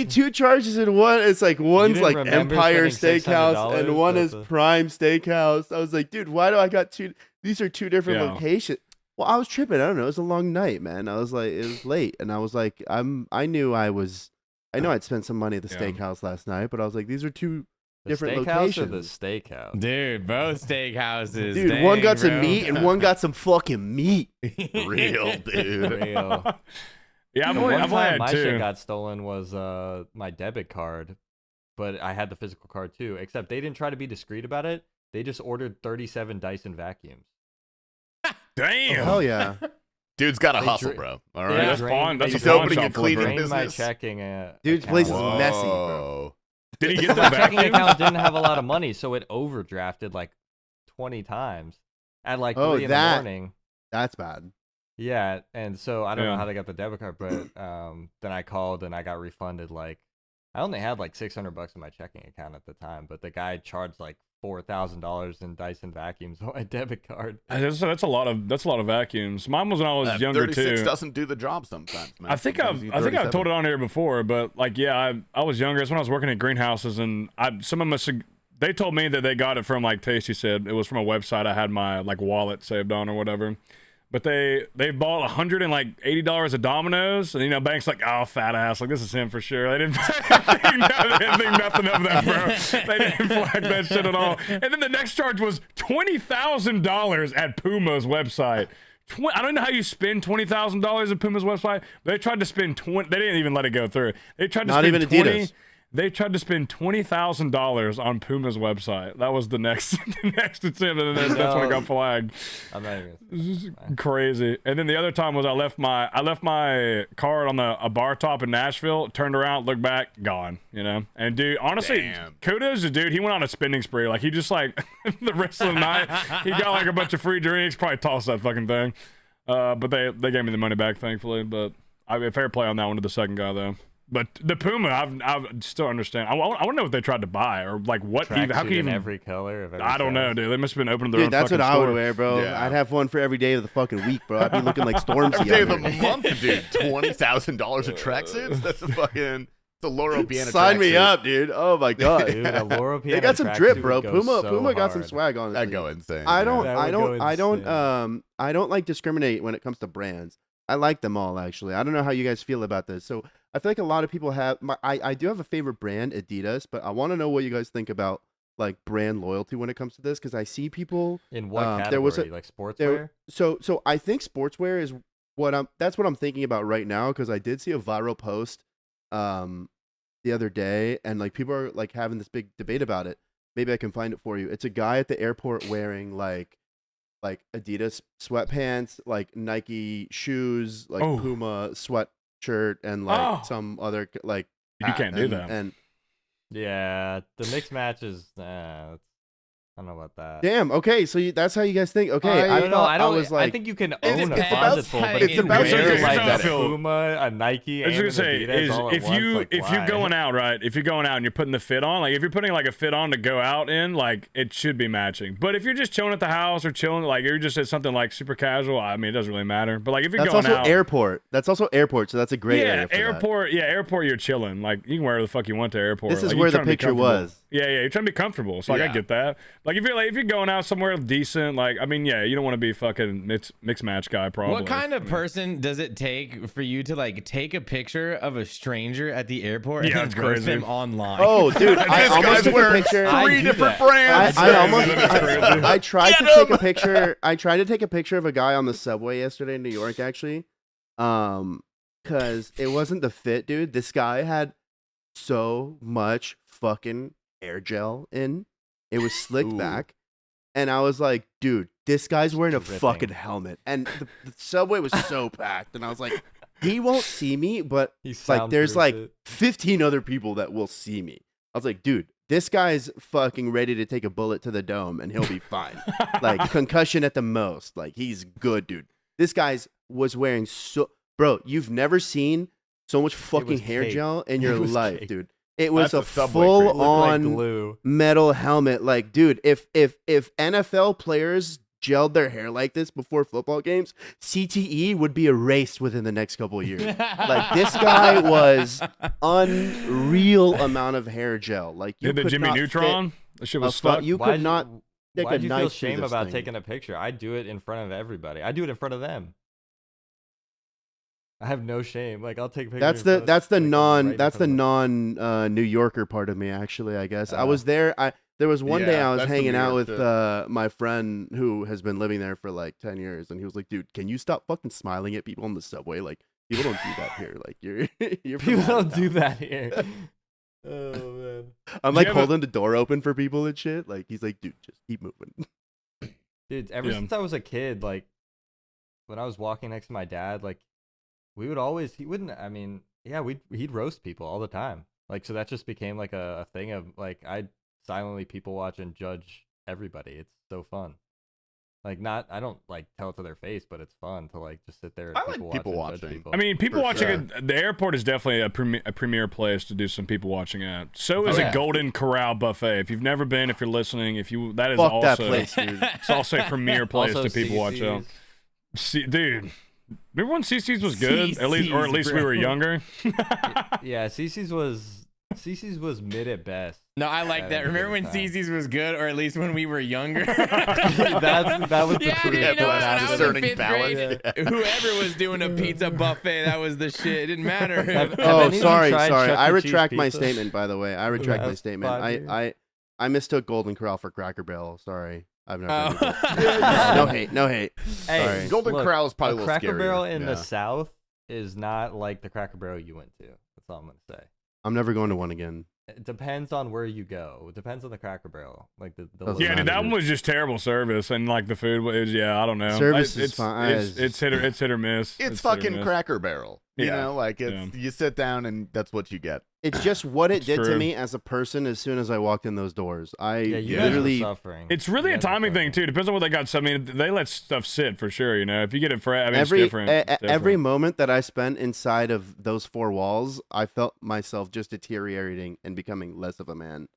2 charges in one. It's like one's didn't like remember Empire spending Steakhouse $600? and one is That's a- Prime Steakhouse. I was like, dude, why do I got 2? These are 2 different Yeah. locations. Well, I was tripping. I don't know. It was a long night, man. I was like, it was late, and I was like, I knew I was I know I'd spent some money at the Yeah. steakhouse last night, but I was like, these are two The different steakhouse locations. or the steakhouse? Dude, both steakhouses. Dude, Dang, one got some bro. meat and one got some fucking meat. Real, dude. Real. Yeah, I've The only one time had my two. shit got stolen was my debit card, but I had the physical card too. Except they didn't try to be discreet about it. They just ordered 37 Dyson vacuums. Damn. Hell yeah. Dude's got a They hustle, dri- bro. All Yeah, right. That's pawn. That's He's a pawn opening shop and cleaning flipper. Drained my business? checking. Dude's account. place is messy, bro. Whoa. Did he get the My checking vacuum? account didn't have a lot of money, so it overdrafted like 20 times at like 3 in the morning. That's bad. Yeah, and so I don't know Yeah. how they got the debit card, but then I called and I got refunded. Like, I only had like $600 in my checking account at the time, but the guy charged like $4,000 in Dyson vacuums on my debit card. That's a lot of vacuums. Mine was when I was younger 36 too. doesn't do the job sometimes, man. I think Sometimes I've you I think I've 37. told it on here before, but like yeah, I was younger. That's when I was working at greenhouses, and someone must have, they told me that they got it from like Tasty said it was from a website I had my like wallet saved on or whatever. But they bought $180 of Domino's, and Bank's like, oh, fat ass, like this is him for sure. They didn't think nothing of that, bro. They didn't flag that shit at all. And then the next charge was $20,000 at Puma's website. I don't know how you spend $20,000 at Puma's website. They tried to spend 20. They didn't even let it go through. They tried to Not spend even 20. Adidas. They tried to spend $20,000 on Puma's website. That was the next attempt, and then that's when it got flagged. I'm not even. This is crazy. And then the other time was I left my card on a bar top in Nashville. Turned around, looked back, gone. And dude, honestly, Damn. kudos to dude. He went on a spending spree. Like he just like the rest of the night, he got like a bunch of free drinks. Probably tossed that fucking thing. But they gave me the money back, thankfully. But fair play on that one to the second guy though. But the Puma, I still understand. I want to know what they tried to buy or like what. How Tracksuit can you in even? every color of every I don't know, size. dude. They must have been opening their own Dude, that's fucking what I store. would wear, bro. Yeah. I'd have one for every day of the fucking week, bro. I'd be looking like Stormzy. Every day of out the here. month, dude. $20,000 of tracksuits? That's a fucking. It's a Laura Biana Sign me tracksuit. up, dude. Oh my god. Dude, a Laura They got Piana some drip, tracksuit bro. would go Puma got some hard. swag on That'd go insane. I yeah. don't That would go I don't like discriminate when it comes to brands. I like them all actually. I don't know how you guys feel about this. So I feel like a lot of people have I do have a favorite brand, Adidas, but I want to know what you guys think about like brand loyalty when it comes to this because I see people In what category? there was Like sportswear? so I think sportswear is that's what I'm thinking about right now because I did see a viral post the other day and like people are like having this big debate about it. Maybe I can find it for you. It's a guy at the airport wearing like Adidas sweatpants, like Nike shoes, like Oh. Puma sweatshirt, and like Oh. some other like. You hat. can't do And- that. And Yeah, the mixed matches. I don't know about that. damn, okay, so that's how you guys think. Okay, I don't know. thought- I don't. was like, I think you can It's own a about closet full, how but you if you about wear circumstance. like It's a about- Puma, a Nike, I was and gonna an say Adidas is all at if once, you like, if you're why? going out right, if you're going out and you're putting the fit on, like if you're putting like a fit on to go out in, like it should be matching. But if you're just chilling at the house or chilling, like you're just at something like super casual, I mean it doesn't really matter. But like if you're that's going also out, airport. That's also airport. So that's a great area. For airport, airport, you're chilling. Like you can wear whatever the fuck you want to airport. This is Like, where you're the trying to be picture comfortable. was. Yeah, you're trying to be comfortable. So like I Yeah. get that. Like if you're going out somewhere decent, like I mean, yeah, you don't want to be fucking mixed match guy. Probably. What kind of I mean, person does it take for you to like take a picture of a stranger at the airport Yeah, and it's then post crazy. him online? Oh, dude, I This almost guy's took a wearing picture. I 3 do different that. brands. I almost Crazy. I tried Get to take a 'em! picture. I tried to take a picture of a guy on the subway yesterday in New York, actually, because it wasn't the fit, dude. This guy had so much fucking hair gel in. It was slicked Ooh. back, and I was like, dude, this guy's wearing a Dripping. fucking helmet, and the subway was so packed, and I was like, he won't see me, but He like there's soundproofed like it. 15 other people that will see me. I was like, dude, this guy's fucking ready to take a bullet to the dome and he'll be fine. Like concussion at the most. Like he's good, dude. This guy's was wearing bro, you've never seen so much fucking was hair cake. gel in It your was life, cake. dude. It was That's a a Subway full creep. Looked like on glue. metal helmet. Like, dude, if NFL players gelled their hair like this before football games, CTE would be erased within the next couple of years. Like this guy was unreal amount of hair gel. Like you Did the could Jimmy not Neutron? That shit fit was a fu- stuck. You Why'd could not take a Why'd you feel knife through shame this about thing. taking a picture? I do it in front of everybody. I do it in front of them. I have no shame. Like I'll take pictures. That's the right non New Yorker part of me, actually. I guess I was there. There was one day Yeah, I was that's the hanging New out York with my friend who has been living there for like 10 years, and he was like, "Dude, can you stop fucking smiling at people on the subway? Like, people don't do that here. Like, you're from People out of don't do town." that here. Oh man. I'm like holding the door open for people and shit. Like, he's like, "Dude, just keep moving." Dude, ever since I was a kid, like when I was walking next to my dad, like we would always he'd roast people all the time. Like so that just became like a thing of like I'd silently people watch and judge everybody. It's so fun. Like I don't like tell it to their face, but it's fun to like just sit there and I like people watch and judge watching. people. I mean, people For watching sure. at the airport is definitely a premier place to do some people watching at. So is yeah. a Golden Corral buffet. If you've never been, if you're listening, that is Fuck also that place, dude. it's also a premier place Also to people watch out. CC's. Dude, remember when CC's was good? At least CC's, we bro. were younger. Yeah, CC's was mid at best. No, I like Yeah, that. it was a Remember good when time. CC's was good, or at least when we were younger? that was the Yeah, proof dude, you know what? When I was in discerning 5th balance. grade, whoever was doing a pizza buffet, that was the shit. It didn't matter. Have Oh, any of you sorry. tried Chuck I E. Cheese retract my pizza? statement. By the way, I retract my That's statement. fine, I mistook Golden Corral for Cracker Barrel. Sorry, I've never. Oh. Been to no hate, no hate. Hey, Sorry. Golden look, Corral is probably a a little Cracker scarier. Barrel in the Yeah. South is not like the Cracker Barrel you went to. That's all I'm gonna say. I'm never going to one again. It depends on where you go. It depends on the Cracker Barrel. Like the Doesn't Yeah, matter, dude, that dude. one was just terrible service, and like the food was, I don't know. Service is It's fine. It's hit or miss. It's hit or fucking miss. Cracker Barrel. You Yeah. know, like it's you sit down and that's what you get. It's just what it It's did to true. me as a person as soon as I walked in those doors. I yeah, you literally. guys were suffering. It's really You a guys were timing thing suffering. too. Depends on what they got. So, I mean, they let stuff sit for sure. You know, if you get it fresh, I mean, Every it's different. It's every different. moment that I spent inside of those four walls, I felt myself just deteriorating and becoming less of a man,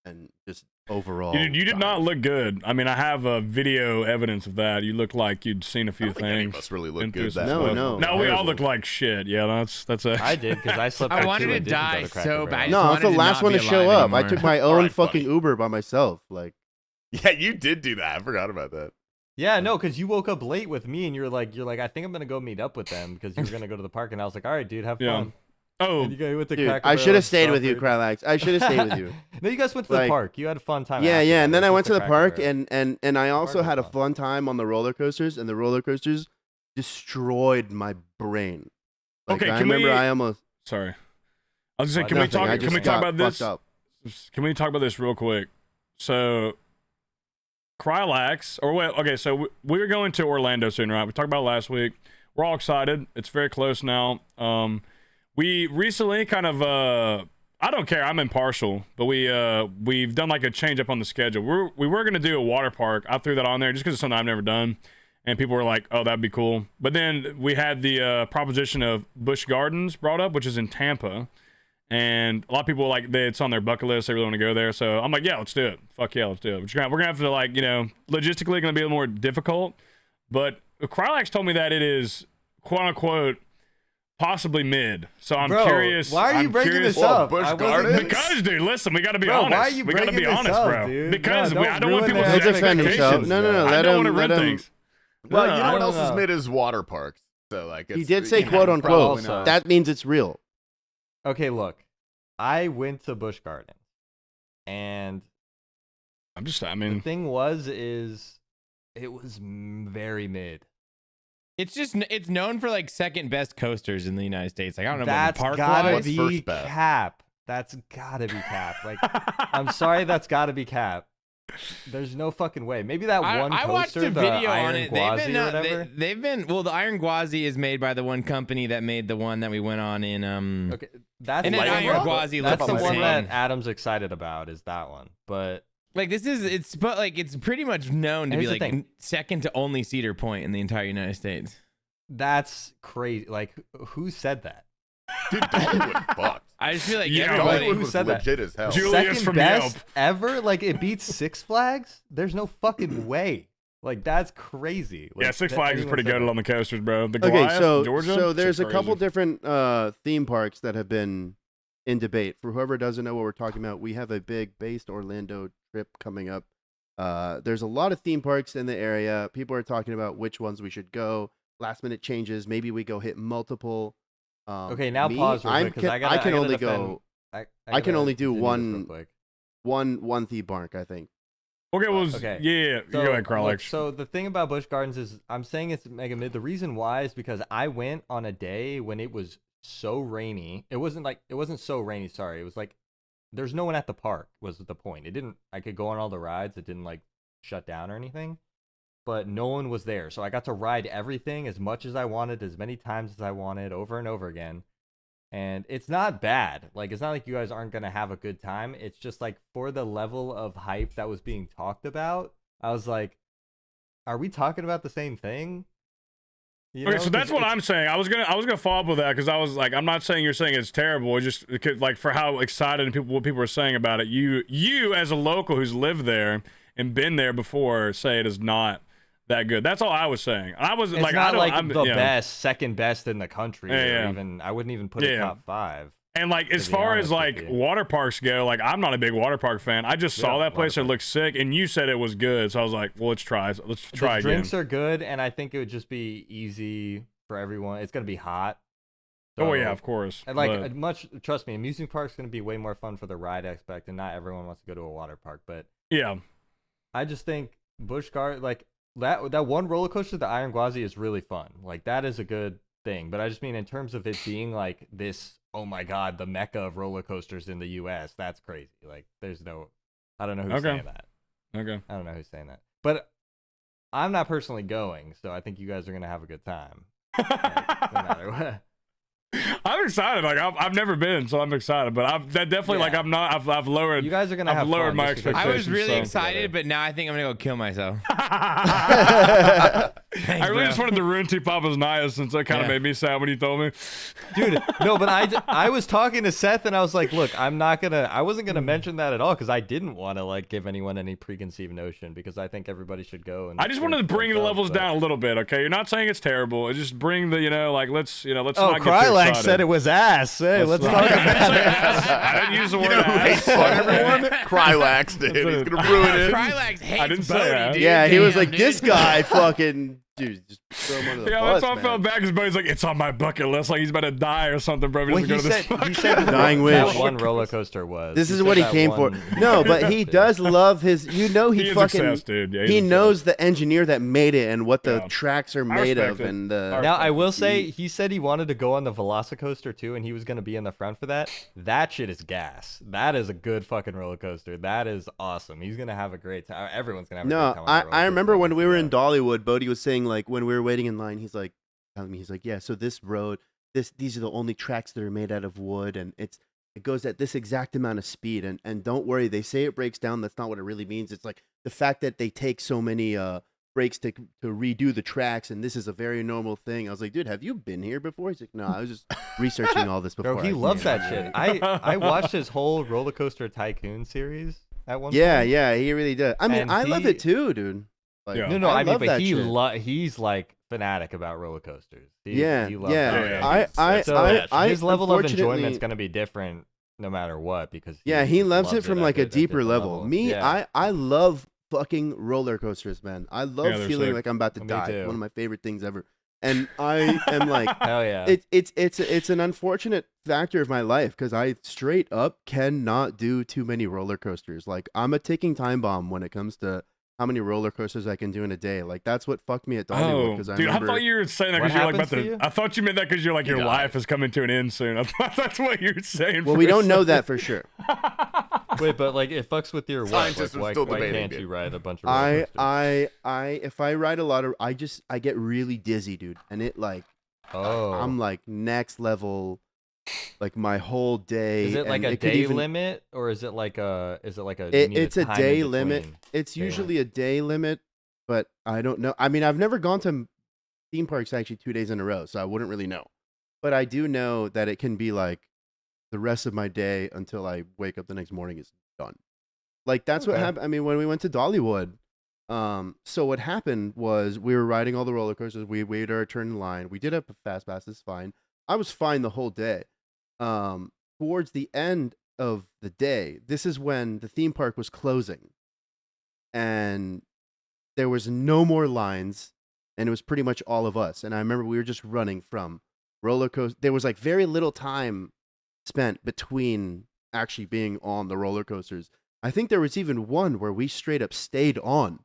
and just overall. You did not dying. look good. I mean, I have video evidence of that. You looked like you'd seen a I few don't think any of things. us really look been through good some that No, much. no. No, we all Terrible. look like shit. Yeah, that's a. I did because I slept. I there wanted too to and didn't go die Cracker so Barrel. bad. No, I was wanted the to last not one be to show alive up. I anymore. took my own Alright, fucking buddy. Uber by myself. Like, Yeah, you did do that. I forgot about that. Yeah, no, because you woke up late with me and you're like, I think I'm gonna go meet up with them because you were gonna go to the park, and I was like, all right, dude, have Yeah. fun. Oh, And you guys went to dude, Cracker I Barrel should have and stayed with you, suffered. Kralax. I should have stayed with you. No, you guys went to the Like, park. You had a fun time. Yeah, after yeah, that. and then We I went to the Cracker park, Barrel. and I also Park had a was fun time on the roller coasters, and the roller coasters destroyed my brain. Like, Okay, I can remember we- I almost. sorry. I was just saying, Well, can we nothing, I talk? just Can we got talk about this? fucked up. Can we talk about this real quick? So, Krylax, or well, okay, so we're going to Orlando soon, right? We talked about it last week. We're all excited. It's very close now. We recently kind of, I don't care. I'm impartial, but we've done like a change up on the schedule. We were gonna do a water park. I threw that on there just because it's something I've never done, and people were like, "Oh, that'd be cool." But then we had the proposition of Busch Gardens brought up, which is in Tampa. And a lot of people it's on their bucket list. They really want to go there. So I'm like, yeah, let's do it. Fuck yeah, let's do it. We're gonna have to logistically gonna be a little more difficult. But Krylax told me that it is quote unquote possibly mid. So I'm Bro, curious. why are you I'm breaking curious, this up? Busch I wasn't- Gardens? Because, dude, listen, we got to be Bro, honest. why are you we got to breaking be this honest, up, bro. dude? Because No, I don't want ruin people's their He'll defend himself. expectations. No, no, I let don't him- want to let ruin him- things. Well, No, you I know what don't else is know. mid is water parks. So like it's, He did say you know, quote unquote. probably not. That means it's real. Okay, look, I went to Busch Gardens, and I the mean, thing was, it was very mid. It's known for like second best coasters in the United States. Like I don't know That's about gotta What's be first best? cap. That's gotta be cap. Like, I'm sorry, that's gotta be cap. There's no fucking way. Maybe that one I watched coaster, a the video Iron on it. Gwazi or whatever. They've been well. The Iron Gwazi is made by the one company that made the one that we went on in Okay, that's And the then one- Iron Gwazi That's looks the one insane. that Adam's excited about. Is that one? But like it's pretty much known to be Here's the like thing. second to only Cedar Point in the entire United States. that's crazy. Like, who said that? Dude, Dollywood fucked. I just feel like Yeah, everybody. Dollywood who was said that? legit as hell. Julius Second from best Yelp. ever? Like, it beats Six Flags? There's no fucking way. Like, that's crazy. Like, yeah, Six that Flags is anyone pretty said good that. on the coasters, bro. The Okay, Goliath, so Georgia. so there's a shit's couple crazy. different theme parks that have been in debate. For whoever doesn't know what we're talking about, we have a big based Orlando trip coming up. There's a lot of theme parks in the area. People are talking about which ones we should go. last minute changes. Maybe we go hit multiple. Okay, now pause real quick, 'cause I can gotta only defend- go. I I can gotta only do continue this real one quick. theme park, I think. Okay, well, Okay. yeah. So, Go ahead, Carl. look, so the thing about Busch Gardens is I'm saying it's mega mid. The reason why is because I went on a day when it was so rainy. It wasn't so rainy, sorry. It was like there's no one at the park was the point. I could go on all the rides. It didn't like shut down or anything. But no one was there. So I got to ride everything as much as I wanted, as many times as I wanted, over and over again. And it's not bad. Like, it's not like you guys aren't going to have a good time. It's just like for the level of hype that was being talked about, I was like, are we talking about the same thing? You Okay, know? so that's what I'm saying. I was gonna follow up with that because I was like, I'm not saying you're saying it's terrible. It's just because, like, for how excited and what people are saying about it. You as a local who's lived there and been there before say it is not that good. That's all I was saying. I was It's like, not I'm the yeah. best, second best in the country. Yeah, or yeah. even I wouldn't even put it Yeah. top 5. And like, as to be far as honest with like you. water parks go, like I'm not a big water park fan. I just saw Yeah, that place. water It looked sick, and you said it was good, so I was like, well, let's try. Let's try The again. drinks are good, and I think it would just be easy for everyone. It's gonna be hot. Oh yeah, So- of course. And like but, trust me, amusement park's gonna be way more fun for the ride aspect, and not everyone wants to go to a water park. But yeah, I just think Busch Gardens, like that one roller coaster, the Iron Gwazi, is really fun. Like that is a good thing. But I just mean in terms of it being like this, oh my god, the mecca of roller coasters in the U.S. That's crazy. Like there's no, I don't know who's Okay. saying that. okay. I don't know who's saying that. But I'm not personally going, so I think you guys are gonna have a good time. Like, no matter what. I'm excited. Like I've never been, so I'm excited. But that definitely like Yeah. I'm not. I've lowered. You guys are gonna I've have lowered fun my just because- I was expectations, really so- excited, but now I think I'm gonna go kill myself. I Thanks, really bro. just wanted to ruin Tpapa's night, since that kind of Yeah. made me sad when you told me. Dude, no, but I was talking to Seth and I was like, look, I wasn't gonna mention that at all because I didn't want to like give anyone any preconceived notion because I think everybody should go. And I just wanted to bring the levels down a little bit. Okay, you're not saying it's terrible. It's just bring the like let's Oh, not get too Krylax excited. said it was ass. Hey, let's not- talk I didn't about say it. ass. I didn't use the word You know who ass. hates fun, everyone? Krylax did. He's gonna ruin it. Krylax hates I didn't say Bodie, that. dude. Yeah, he was Damn, like, dude. this guy fucking dude, just throw him under the Yeah, bus, that's all I man. felt bad because Buddy's like, it's on my bucket list. Like he's about to die or something, bro. He Well, doesn't he go to this. said, he fucking- said Dying that wish. one roller coaster was. This is said what he that came for. one- No, but he does love his. You know, he He is fucking. obsessed, dude. Yeah, he's he obsessed. knows the engineer that made it and what the Yeah. tracks are I made respect of, it. and Now I will say he said he wanted to go on the Velocicoaster too, and he was gonna be in the front for that. That shit is gas. That is a good fucking roller coaster. That is awesome. He's gonna have a great time. Everyone's gonna have a No, great time. on that roller I remember coaster. when we were in Yeah. Dollywood, Bodie was saying like when we were waiting in line, he's like telling me, he's like, yeah, so this road, these are the only tracks that are made out of wood, and it goes at this exact amount of speed, and don't worry, they say it breaks down. That's not what it really means. It's like the fact that they take so many breaks to redo the tracks, and this is a very normal thing. I was like, dude, have you been here before? He's like, no, I was just researching all this before. Bro, he I loves came." that shit. I watched his whole Roller Coaster Tycoon series at one Yeah, point. yeah, he really does. I mean, And I love he- it too, dude. Like, Yeah. No, I mean, love but that he shit. he's like fanatic about roller coasters. Yeah, he loves yeah. roller yeah. coasters. I, So I, his level of enjoyment's unfortunately- gonna be different no matter what because Yeah, he just loves it from at like a at deeper different level. Me, Yeah. I love fucking roller coasters, man. I love they're feeling sick. like I'm about to Me die. too. One of my favorite things ever. And I am like, Hell yeah. it's an unfortunate factor of my life because I straight up cannot do too many roller coasters. Like I'm a ticking time bomb when it comes to how many roller coasters I can do in a day. Like that's what fucked me at Dollywood. Oh, Because I dude, remember, I thought you were saying that What because you're like about happens to to. you? I thought you meant that because you're like your died. life is coming to an end soon. I thought that's what you were saying. well, for we a don't know second. that for sure. Wait, but like it fucks with your what? Scientists Like, are still why debating can't it. you ride a bunch of roller coasters? If I ride a lot of, I get really dizzy, dude, and it like. Oh, I'm like next level, like my whole day. is it like and a could day even- limit or is it like a you need It's a time in day limit. between? It's Day usually a day limit, but I don't know. I mean, I've never gone to theme parks actually 2 days in a row, so I wouldn't really know. But I do know that it can be like the rest of my day until I wake up the next morning is done. Like that's what Okay. happened. I mean, when we went to Dollywood, so what happened was we were riding all the roller coasters. We waited our turn in line. We did have fast passes, fine. I was fine the whole day. Towards the end of the day, this is when the theme park was closing, and there was no more lines. and it was pretty much all of us. And I remember we were just running from roller coaster. There was like very little time spent between actually being on the roller coasters. I think there was even one where we straight up stayed on.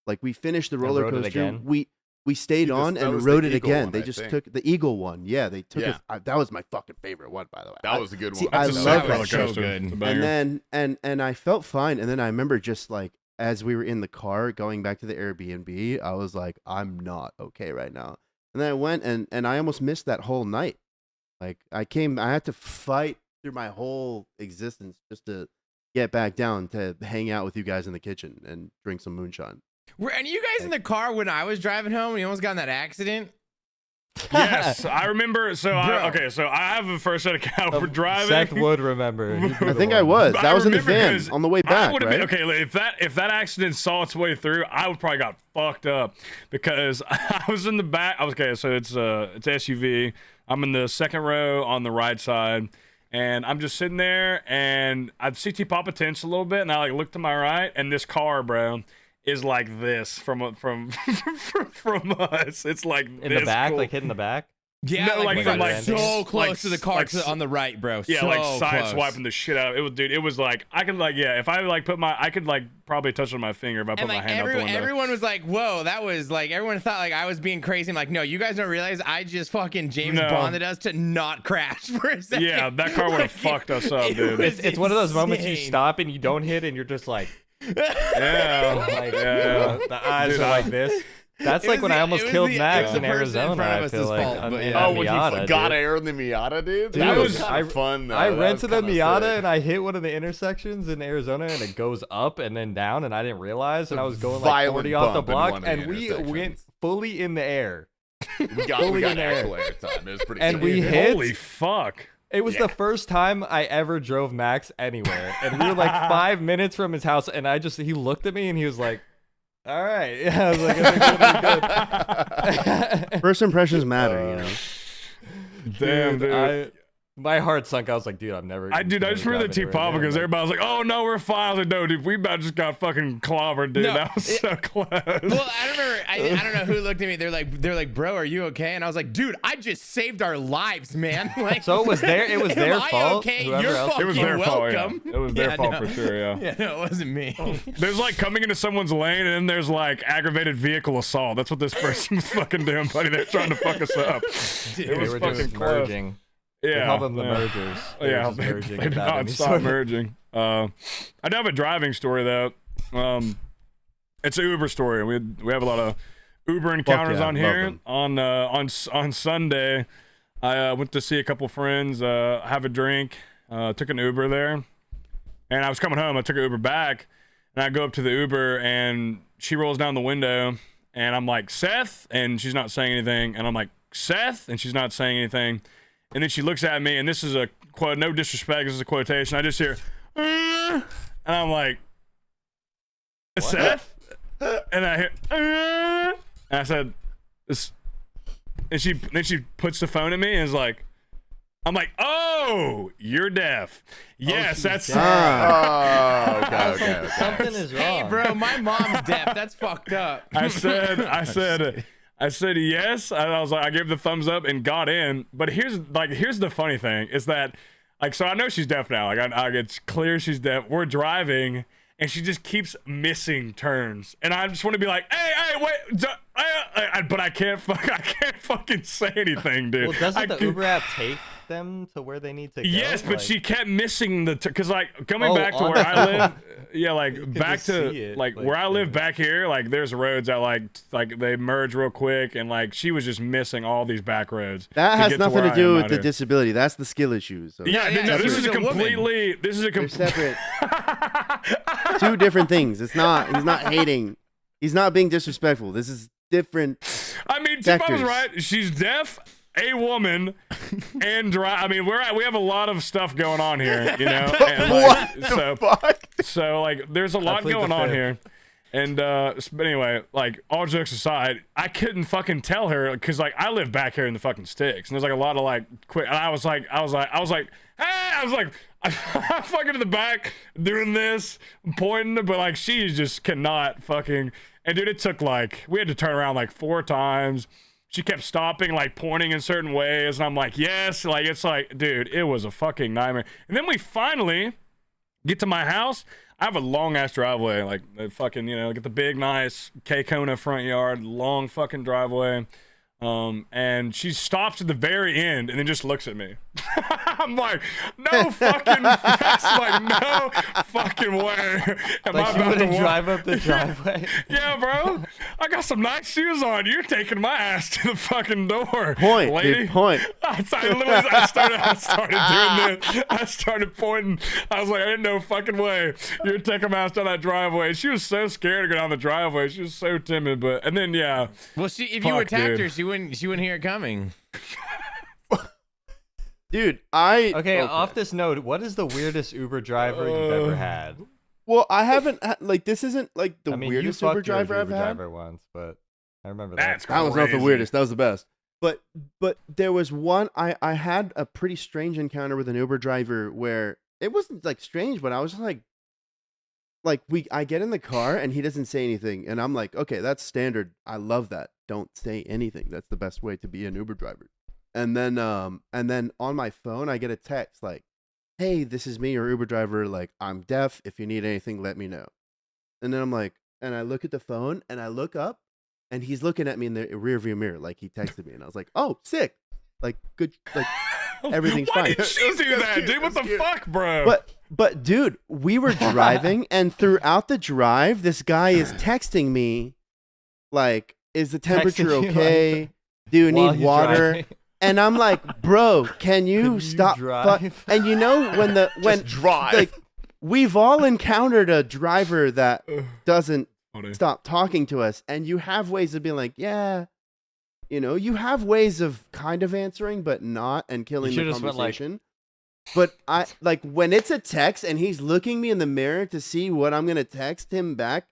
Like we finished the roller rode it coaster, again? we stayed Dude, on that and was the rode it Eagle again. one, They I just think. took the Eagle one. Yeah, they took Yeah. it. That was my fucking favorite one, by the way. That was a good one. See, I That's a love sick that roller show. coaster. good. It's a banger. And then and I felt fine. And then I remember just like as we were in the car going back to the Airbnb, I was like, I'm not okay right now. And then I went and I almost missed that whole night. Like I had to fight through my whole existence just to get back down to hang out with you guys in the kitchen and drink some moonshine. Were any of you guys in the car when I was driving home and you almost got in that accident? Yes, I remember. So Bro. so I have a first set account for driving. Seth would remember. He'd be I the think I one. was. I That was in the remember van 'cause on the way I back, would've right? been, okay, if that accident saw its way through, I would probably got fucked up because I was in the back. Okay, so it's SUV. I'm in the second row on the right side, and I'm just sitting there, and I see Tpapa tense a little bit, and I like look to my right, and this car, bro, is like this from us. It's like In this the back, cool. like hitting the back. Yeah, No, like from, like, so close like, to the car like, on the right, bro. Yeah, so like side close. swiping the shit out of it. It was, dude. It was like I could like, yeah. If I like put my, I could like probably touch on my finger if I put And my like hand out the window. everyone was like, "Whoa, that was like." Everyone thought like I was being crazy. I'm like, no, you guys don't realize I just fucking James No. Bonded us to not crash for a second. Yeah, that car would have fucked us up, it dude. was It's one of those moments you insane. stop and you don't hit, and you're just like, Yeah, like yeah. the eyes Dude, are like this. That's It like was when I the- almost it was killed the- Max it was in the person in Arizona. front of I us' feel like fault, on but the yeah. Oh, when Miata, you got dude. air in the Miata, dude? Dude, That was I- fun, though. I That rented was the kinda Miata sick. and I hit one of the intersections in Arizona and it goes up and then down and I didn't realize and I was going like Violent 40 off the bump in block one of the and we went intersections. fully in the air. We fully got in there. actual air time. It was pretty And sick. we hit. Holy fuck. It was the first time I ever drove Max anywhere. And we were like 5 minutes from his house and he looked at me and he was like, all right. Yeah, I was like, it's good. First impressions matter, you know. Damn, dude. My heart sunk. I was like, dude, I'm never. I just remember the Tpapa because everybody was like, "Oh no, we're fine." I was like, "No, dude, we about just got fucking clobbered, dude. No, that was so close." Well, I remember. I don't know who looked at me. They're like, "Bro, are you okay?" And I was like, "Dude, I just saved our lives, man." Like, So it was their am their I fault. Okay? Whoever You're else- fucking It was their fault. Yeah. welcome. It was their Yeah, fault no. for sure. Yeah. Yeah, no, it wasn't me. There's like coming into someone's lane and then there's like aggravated vehicle assault. That's what this person was fucking doing, buddy. They're trying to fuck us up. Dude, It They was were fucking just close. merging. Yeah. They call them the yeah. mergers. They were Yeah, just they merging did without not any stop sort of- merging. I do have a driving story though. It's an Uber story. We have a lot of Uber encounters yeah, on love here. them. On Sunday, I went to see a couple friends, have a drink, took an Uber there, and I was coming home. I took an Uber back, and I go up to the Uber, and she rolls down the window, and I'm like, Seth, and she's not saying anything, and I'm like, Seth, and she's not saying anything, and then she looks at me, and this is a quote, no disrespect, this is a quotation. I just hear, and I'm like, Seth, and I hear, and I said, this, and she puts the phone at me and is like, I'm like, oh, you're deaf. Yes, she's that's. deaf. Oh, okay, I was okay, like, okay. something is wrong. Hey, bro, my mom's deaf. That's fucked up. I said yes. And I was like, I gave the thumbs up and got in. But here's the funny thing is that, like, so I know she's deaf now. Like, it's clear she's deaf. We're driving, and she just keeps missing turns, and I just want to be like, hey, wait, but I can't fucking say anything, dude. Well, doesn't the I- Uber app take them to where they need to go? Yes, but Like, she kept missing the because like coming Oh, back to on where the I live, phone. yeah, like could back just to see it, like like, where I live yeah. back here, like there's roads that like they merge real quick, and like she was just missing all these back roads. That to has get nothing where to I do am with out the here. disability. That's the skill issues. So Yeah, Yeah, no, she this was is a a woman. they're separate. Two different things. He's not hating. He's not being disrespectful. This is different. I mean, Tpapa's sectors. right. She's deaf, a woman, and dry. I mean, we have a lot of stuff going on here, you know. And, like, What the fuck? So like, there's a lot plead the going on fifth. here, and but anyway, like all jokes aside, I couldn't fucking tell her because like I live back here in the fucking sticks, and there's like a lot of like quick. And I was like, hey, I'm fucking in the back doing this, pointing, but like she just cannot fucking. And dude, it took like, we had to turn around like 4 times. She kept stopping, like pointing in certain ways. And I'm like, yes. Like, it's like, dude, it was a fucking nightmare. And then we finally get to my house. I have a long ass driveway, like fucking, you know, get the big, nice K-Kona front yard, long fucking driveway. And she stops at the very end and then just looks at me. I'm like, no fucking, that's like, no fucking way. Am Like I you about wouldn't to drive up the driveway. Yeah, bro. I got some nice shoes on. You're taking my ass to the fucking door, Point, lady. dude, point. I started doing this. I started pointing. I was like, ain't no fucking way you're taking my ass down that driveway. She was so scared to go down the driveway. She was so timid. But and then yeah. Well, if you Fuck, attacked dude. her, she wouldn't hear it coming. Dude, Okay, off this note, what is the weirdest Uber driver you've ever had? Well, I haven't like this isn't like the I mean, weirdest you Uber fucked your driver I've Uber had. driver once, but I remember That's that. That was not the Crazy. weirdest. That was the best. But there was one I had a pretty strange encounter with an Uber driver where it wasn't like strange, but I was just like I get in the car and he doesn't say anything, and I'm like, okay, that's standard. I love that. Don't say anything. That's the best way to be an Uber driver. And then on my phone I get a text like, hey, this is me, your Uber driver. Like, I'm deaf. If you need anything, let me know. And then I'm like, and I look at the phone and I look up and he's looking at me in the rearview mirror like he texted me. And I was like, oh, sick. Like, good. Like, everything's Why fine. did she do that, dude? What the fuck, bro? But dude, we were driving and throughout the drive, this guy is texting me like, is the temperature Texting you, okay? Do you While need he's water? driving. And I'm like, bro, can you stop? drive? And you know when Just drive. like we've all encountered a driver that doesn't Funny. stop talking to us, and you have ways of being like, yeah, you know, you have ways of kind of answering but not and killing You the should've just went, like- conversation. But I like when it's a text and he's looking me in the mirror to see what I'm gonna text him back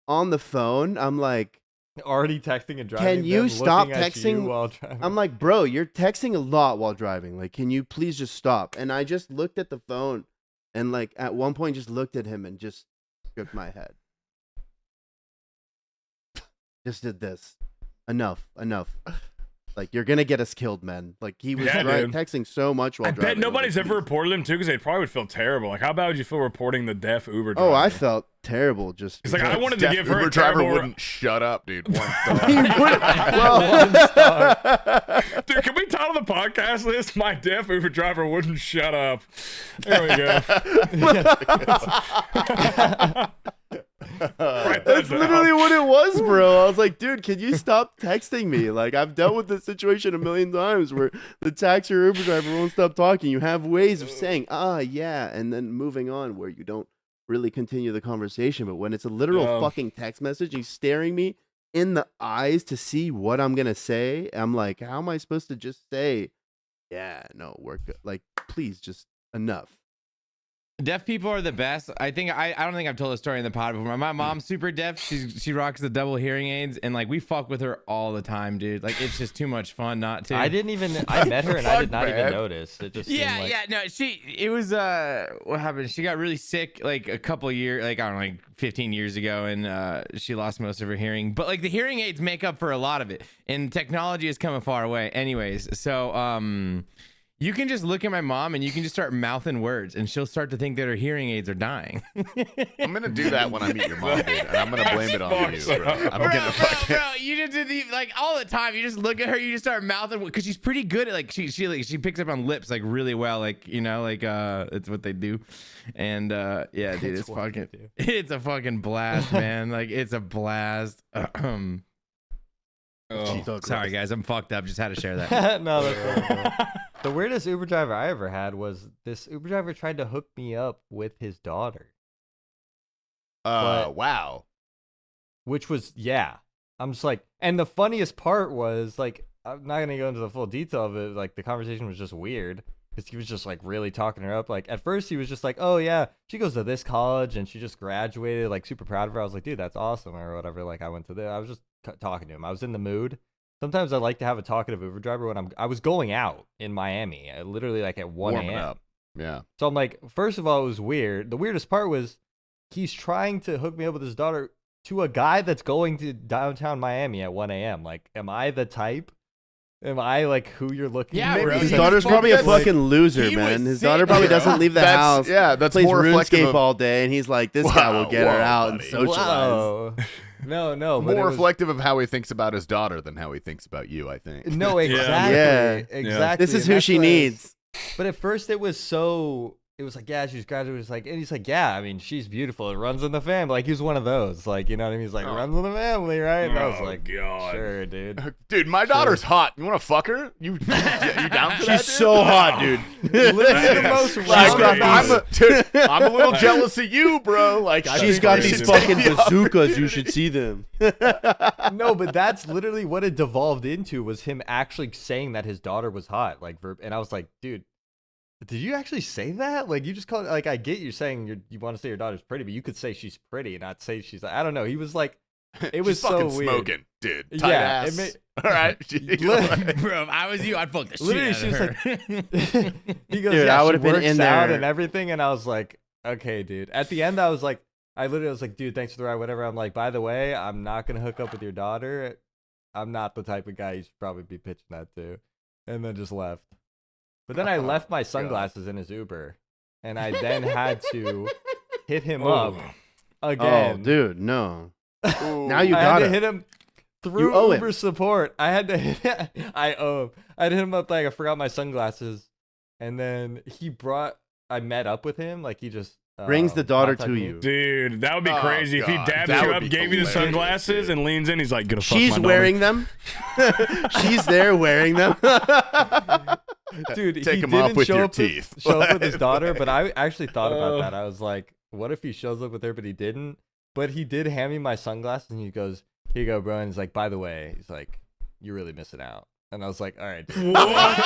on the phone. I'm like, Already texting and driving. Can you them stop looking at you texting? while driving. I'm like, bro, you're texting a lot while driving. Like, can you please just stop? And I just looked at the phone and like at one point just looked at him and just shook my head. Just did this. Enough. Like, you're gonna get us killed, man. Like, he was Yeah, dude. texting so much while I driving. bet nobody's ever reported him too, because they probably would feel terrible. Like, how bad would you feel reporting the deaf Uber driver? Oh, I felt terrible. Just It's like, I wanted to Deaf give her Uber a driver terrible. wouldn't shut up, dude. One star. He would- well, Dude, can we title the podcast this? My deaf Uber driver wouldn't shut up. There we go. Write that That's down. literally what it was, bro. I was like, dude, can you stop texting me? Like, I've dealt with this situation a million times where the taxi or Uber driver won't stop talking. You have ways of saying, yeah, and then moving on where you don't really continue the conversation. But when it's a literal Yeah. fucking text message, he's staring me in the eyes to see what I'm going to say. I'm like, how am I supposed to just say, yeah, no, we're good. Like, please, just enough. Deaf people are the best. I don't think I've told a story in the pod before. My mom's super deaf. She rocks the double hearing aids, and like we fuck with her all the time, dude. Like it's just too much fun not to. I met her and I did not even man? notice. It just Yeah, seemed like, yeah, no, it was what happened? She got really sick like a couple years, like I don't know, like 15 years ago, and she lost most of her hearing. But like the hearing aids make up for a lot of it, and technology has come a far way. Anyways, so you can just look at my mom and you can just start mouthing words, and she'll start to think that her hearing aids are dying. I'm gonna do that when I meet your mom, dude, and I'm gonna blame it on you, bro. I'm Bro, gonna fucking. bro, you just do the like all the time. You just look at her, you just start mouthing because she's pretty good at like she picks up on lips like really well, like you know, like it's what they do, and yeah, dude, it's what they fucking, do. it's a fucking blast, man. Like it's a blast. Oh. Sorry guys, I'm fucked up. Just had to share that. no, that's not The weirdest Uber driver I ever had was this Uber driver tried to hook me up with his daughter, But- Wow. which was, yeah. I'm just like, and the funniest part was, like, I'm not going to go into the full detail of it. Like, the conversation was just weird because he was just, like, really talking her up. Like, at first he was just like, oh, yeah, she goes to this college and she just graduated, like, super proud of her. I was like, dude, that's awesome or whatever. Like, I went to I was just talking to him. I was in the mood. Sometimes I like to have a talkative Uber driver when I was going out in Miami, literally like at 1 Warming a.m. up. Yeah. So I'm like, first of all, it was weird. The weirdest part was he's trying to hook me up with his daughter to a guy that's going to downtown Miami at 1 a.m. Like, am I the type? Am I like who you're looking? Yeah, for? bro, His he's daughter's probably a like- fucking loser, he man. was His daughter sick, probably bro. doesn't leave the That's- house. yeah, that's plays more reflective RuneScape of- all day, and he's like, this guy will get her Whoa, out and buddy. socialize. Whoa. No, but it More was- reflective of how he thinks about his daughter than how he thinks about you, I think. No, exactly. Yeah. Exactly. This is and who that's she what I was- needs. But at first it was so. It was like, yeah, she's graduated. It's like, and he's like, yeah, I mean, she's beautiful. It runs in the family. Like, he was one of those. Like, you know what I mean? He's like, runs in the family, right? And I was Oh, like, God. sure, dude. Dude, my daughter's hot. You want to fuck her? You down for that? She's dude? so hot, dude. Literally the most Like, roundabout- I'm a little jealous of you, bro. Like, I She's think got we these should fucking take you up. bazookas. You should see them. No, but that's literally what it devolved into, was him actually saying that his daughter was hot. Like, and I was like, dude, did you actually say that? Like, you just called it, like, I get you saying you want to say your daughter's pretty, but you could say she's pretty and not say she's, I don't know. He was like, it was She's so fucking weird. smoking, dude. Tight Yeah, ass. it All right. Bro, if I was you, I'd fuck the shit Literally, out she of was her. like, he goes, Dude, yeah, I she would've been works in out there. and everything, and I was like, okay, dude. At the end, I was like, I literally was like, dude, thanks for the ride, whatever. I'm like, by the way, I'm not gonna hook up with your daughter. I'm not the type of guy you should probably be pitching that to, and then just left. But then I left my sunglasses in his Uber, and I then had to hit him up again. Oh, dude, no. Ooh. Now you I had got to it. hit him through You owe Uber him. support. I had to hit, I owe him. I hit him up like I forgot my sunglasses, and then I met up with him. Like, he just Brings the daughter contacted to me. you. Dude, that would be Oh, crazy if he God, dabs that you would up, be gave you the hilarious, sunglasses, dude. and leans in. He's like, "Gonna fuck She's my daughter." wearing them. She's there wearing them. Dude, Take he him off didn't with show your up teeth. show up with his daughter, but I actually thought about Oh. that. I was like, what if he shows up with her, but he didn't? But he did hand me my sunglasses, and he goes, "Here you go, bro." And he's like, "By the way," he's like, "you're really missing out." And I was like, "All right, dude." What?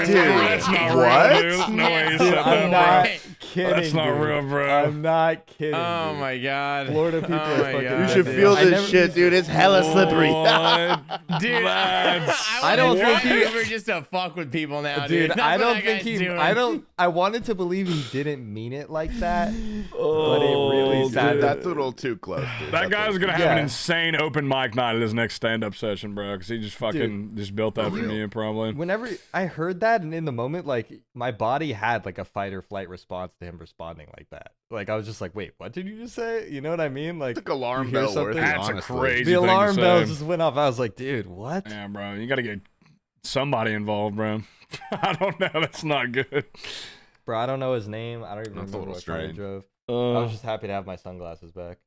Dude, That's not what? real, dude. No way you Dude, said I'm that, not bro. kidding. That's not dude. real, bro. I'm not kidding. Oh dude. my god. Florida people Oh are my fucking God, You should dude. feel I this never- shit, dude. It's hella slippery. What? Dude, That's- I don't think he- Uber just to fuck with people now, dude. Dude, That's I what don't that think guy's he. doing. I wanted to believe he didn't mean it like that, but it Oh, really dude. sounded. That's a little too close, dude. That That's guy's a gonna little- have an Yeah. insane open mic night at his next stand-up session, bro. Because he just fucking just built that for real. me, probably. Whenever I heard that, and in the moment, like, my body had like a fight or flight response to him responding like that. Like, I was just like, wait, what did you just say? You know what I mean? Like, It's like alarm you hear bell worthy, something- That's a honestly. crazy the thing to alarm bell say. just went off. I was like, dude, what? Yeah, bro. You gotta get somebody involved, bro. I don't know. That's not good. Bro, I don't know his name. I don't even That's a remember little what car he strange. drove. I was Uh, just happy to have my sunglasses back.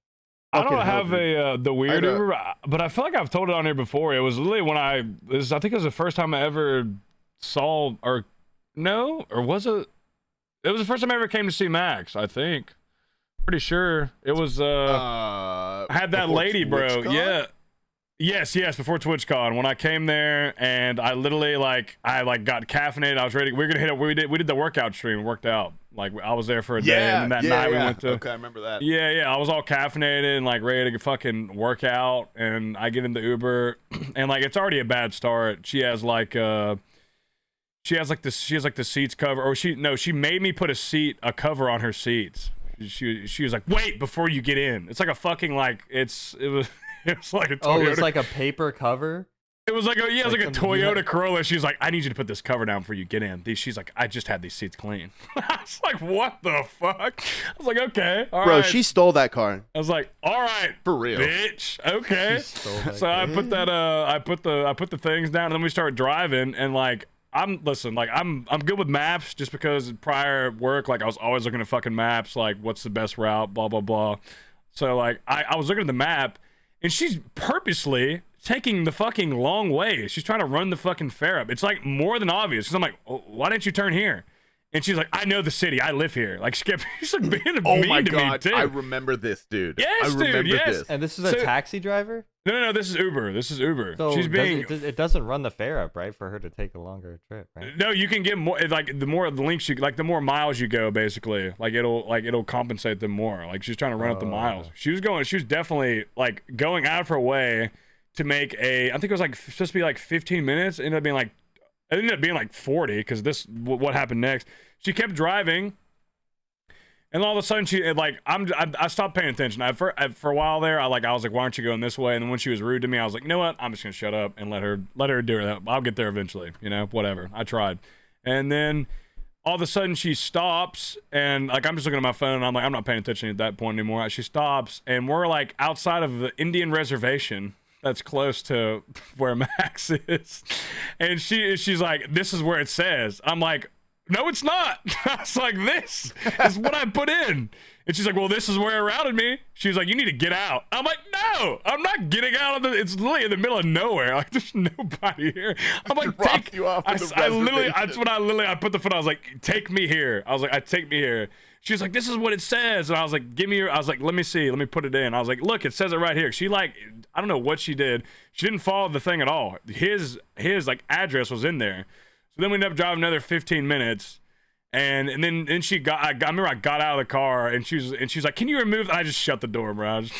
I don't fucking have hope the weird I know- Uber, but I feel like I've told it on here before. It was literally when I think it was the first time I ever saw, or no, or was it? It was the first time I ever came to see Max. I think, pretty sure it was. I had that before lady, bro. TwitchCon? Yeah. Yes, before TwitchCon, when I came there and I literally I got caffeinated. I was ready. We were gonna hit it. We did the workout stream. Worked out. Like, I was there for a day, Yeah, and then that yeah, night we yeah. went to. Okay, I remember that. Yeah, I was all caffeinated and like ready to fucking work out, and I get in the Uber, and like it's already a bad start. She has like the seats cover, or she made me put a cover on her seats. She was like, wait before you get in. It's like a fucking like it was like a Toyota. Oh, it's like a paper cover. It was like a like a some- Toyota yeah. Corolla. She's like, I need you to put this cover down before you get in. She's like, I just had these seats clean. I was like, what the fuck? I was like, okay, all Bro, right. she stole that car. I was like, all right, For real. bitch. Okay. She stole that So I car. put that I put the things down, and then we started driving, and like I'm good with maps just because prior work, like I was always looking at fucking maps, like what's the best route, blah blah blah. So like I was looking at the map, and she's purposely taking the fucking long way. She's trying to run the fucking fare up. It's like more than obvious. Cause I'm like, oh, why didn't you turn here? And she's like, I know the city. I live here. Like, Skip, she's like being Oh mean my to god, me too. I remember this, dude. Yes, I dude, remember yes. this. And this is a So- taxi driver. No, this is Uber. This is Uber. So She's being. it doesn't run the fare up, right, for her to take a longer trip, right? No, you can get more. Like the more the links you, like the more miles you go, basically, like it'll compensate them more. Like she's trying to run up the miles. She was definitely like going out of her way to make I think it was like supposed to be like 15 minutes. It ended up being like 40 because what happened next. She kept driving, And all of a sudden, I stopped paying attention. For a while there, I was like, why aren't you going this way? And then when she was rude to me, I was like, you know what? I'm just gonna shut up and let her do that. I'll get there eventually. Whatever. I tried. And then all of a sudden, she stops, and like I'm just looking at my phone. And I'm like, I'm not paying attention at that point anymore. She stops, and we're like outside of the Indian reservation that's close to where Max is, and she's like, this is where it says. I'm like, no, it's not. I was like, this is what I put in. And she's like, well, this is where it routed me. She's like, you need to get out. I'm like, no, I'm not getting out of it's literally in the middle of nowhere. Like, there's nobody here. I'm like, take you off. I literally, that's when I put the foot. I was like, take me here. I was like, take me here. She was like, this is what it says. And I was like, I was like, let me see. Let me put it in. I was like, look, it says it right here. She like, I don't know what she did. She didn't follow the thing at all. His like address was in there. So then we ended up driving another 15 minutes, and then I remember I got out of the car, and she was like, "Can you remove?" And I just shut the door, bro. I was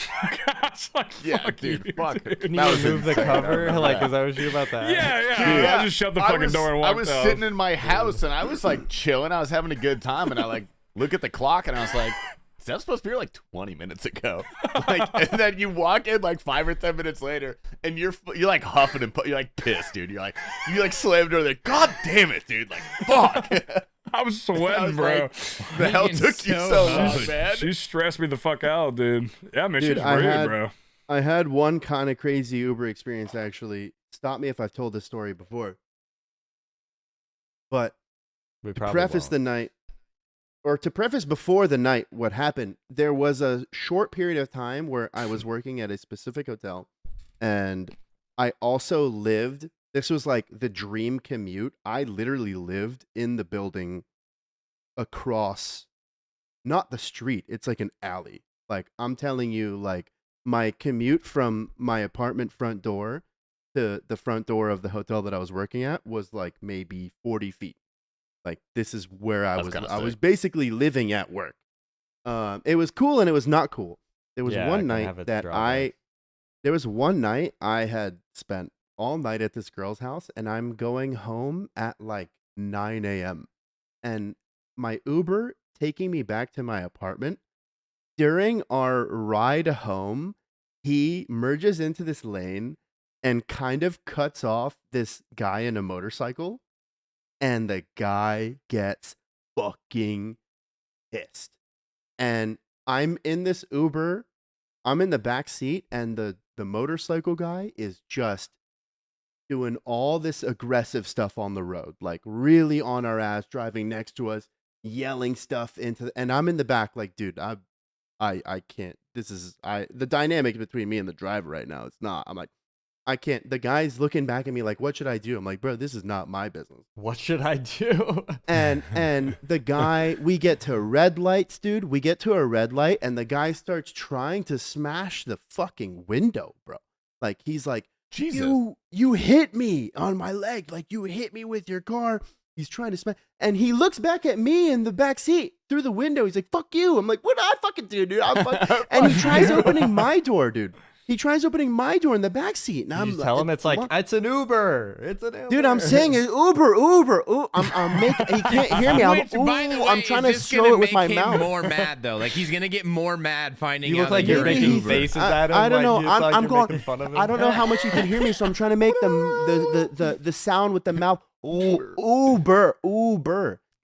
like, "Fuck dude, you, fuck." dude. Can you remove the cover? Like, is that what you about that? Yeah. Dude, I just shut the fucking door and walked I was out. sitting in my house, and I was like chilling. I was having a good time, and I like look at the clock, and I was like, is that supposed to be here like 20 minutes ago? Like, and then you walk in like 5 or 10 minutes later, and you're like huffing and you're like pissed, dude. You like slammed the door. Like, God damn it, dude. Like, fuck. I was sweating, I was bro. like, the hell took you so long, man? She stressed me the fuck out, dude. Yeah, man, Dude, she's rude, bro. I had one kind of crazy Uber experience, actually. Stop me if I've told this story before. But We to probably preface won't. the night, or to preface before the night what happened, there was a short period of time where I was working at a specific hotel, and I also lived, this was like the dream commute. I literally lived in the building across, not the street, it's like an alley. Like, I'm telling you, like, my commute from my apartment front door to the front door of the hotel that I was working at was like maybe 40 feet. Like, this is where I was. I was basically living at work. It was cool and it was not cool. There was one night that there was one night I had spent all night at this girl's house, and I'm going home at like 9 a.m. And my Uber taking me back to my apartment, during our ride home, he merges into this lane and kind of cuts off this guy in a motorcycle. And the guy gets fucking pissed. And I'm in this Uber. I'm in the back seat, and the motorcycle guy is just doing all this aggressive stuff on the road, like really on our ass, driving next to us, yelling stuff and I'm in the back like, dude, I can't. The dynamic between me and the driver right now, it's not. I'm like, I can't. The guy's looking back at me like, what should I do? I'm like, bro, this is not my business. What should I do? And the guy, we get to red lights, dude. We get to a red light, and the guy starts trying to smash the fucking window, bro. Like, he's like, Jesus. You hit me on my leg. Like, you hit me with your car. He's trying to smash. And he looks back at me in the back seat through the window. He's like, fuck you. I'm like, what did I fucking do, dude? And he tries opening my door, dude. He tries opening my door in the back seat, and You tell him it's like, it's an Uber. It's an Uber. dude, I'm saying it, Uber. Ooh, I'm making. He can't hear me. I'm trying to show it with my mouth. More mad though, like he's gonna get more mad finding out. You look like that you're making Uber. faces at him. I don't know. I'm going. making fun of him. I don't know how much you can hear me, so I'm trying to make the sound with the mouth. Uber.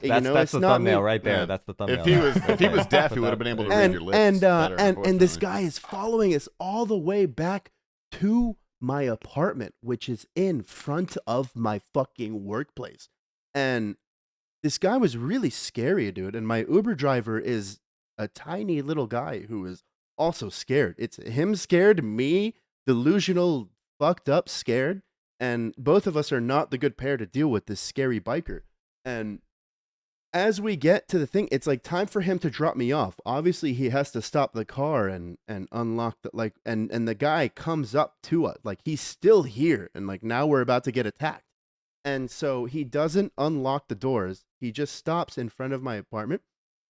That's the thumbnail right there. Yeah. That's the thumbnail. If he was deaf, he would have been able to read your lips. And this guy is following us all the way back to my apartment, which is in front of my fucking workplace. And this guy was really scary, dude. And my Uber driver is a tiny little guy who is also scared. It's him scared, me delusional, fucked up, scared. And both of us are not the good pair to deal with this scary biker. And as we get to the thing, it's like time for him to drop me off. Obviously, he has to stop the car and unlock the and the guy comes up to us. Like, he's still here, and like now we're about to get attacked. And so he doesn't unlock the doors. He just stops in front of my apartment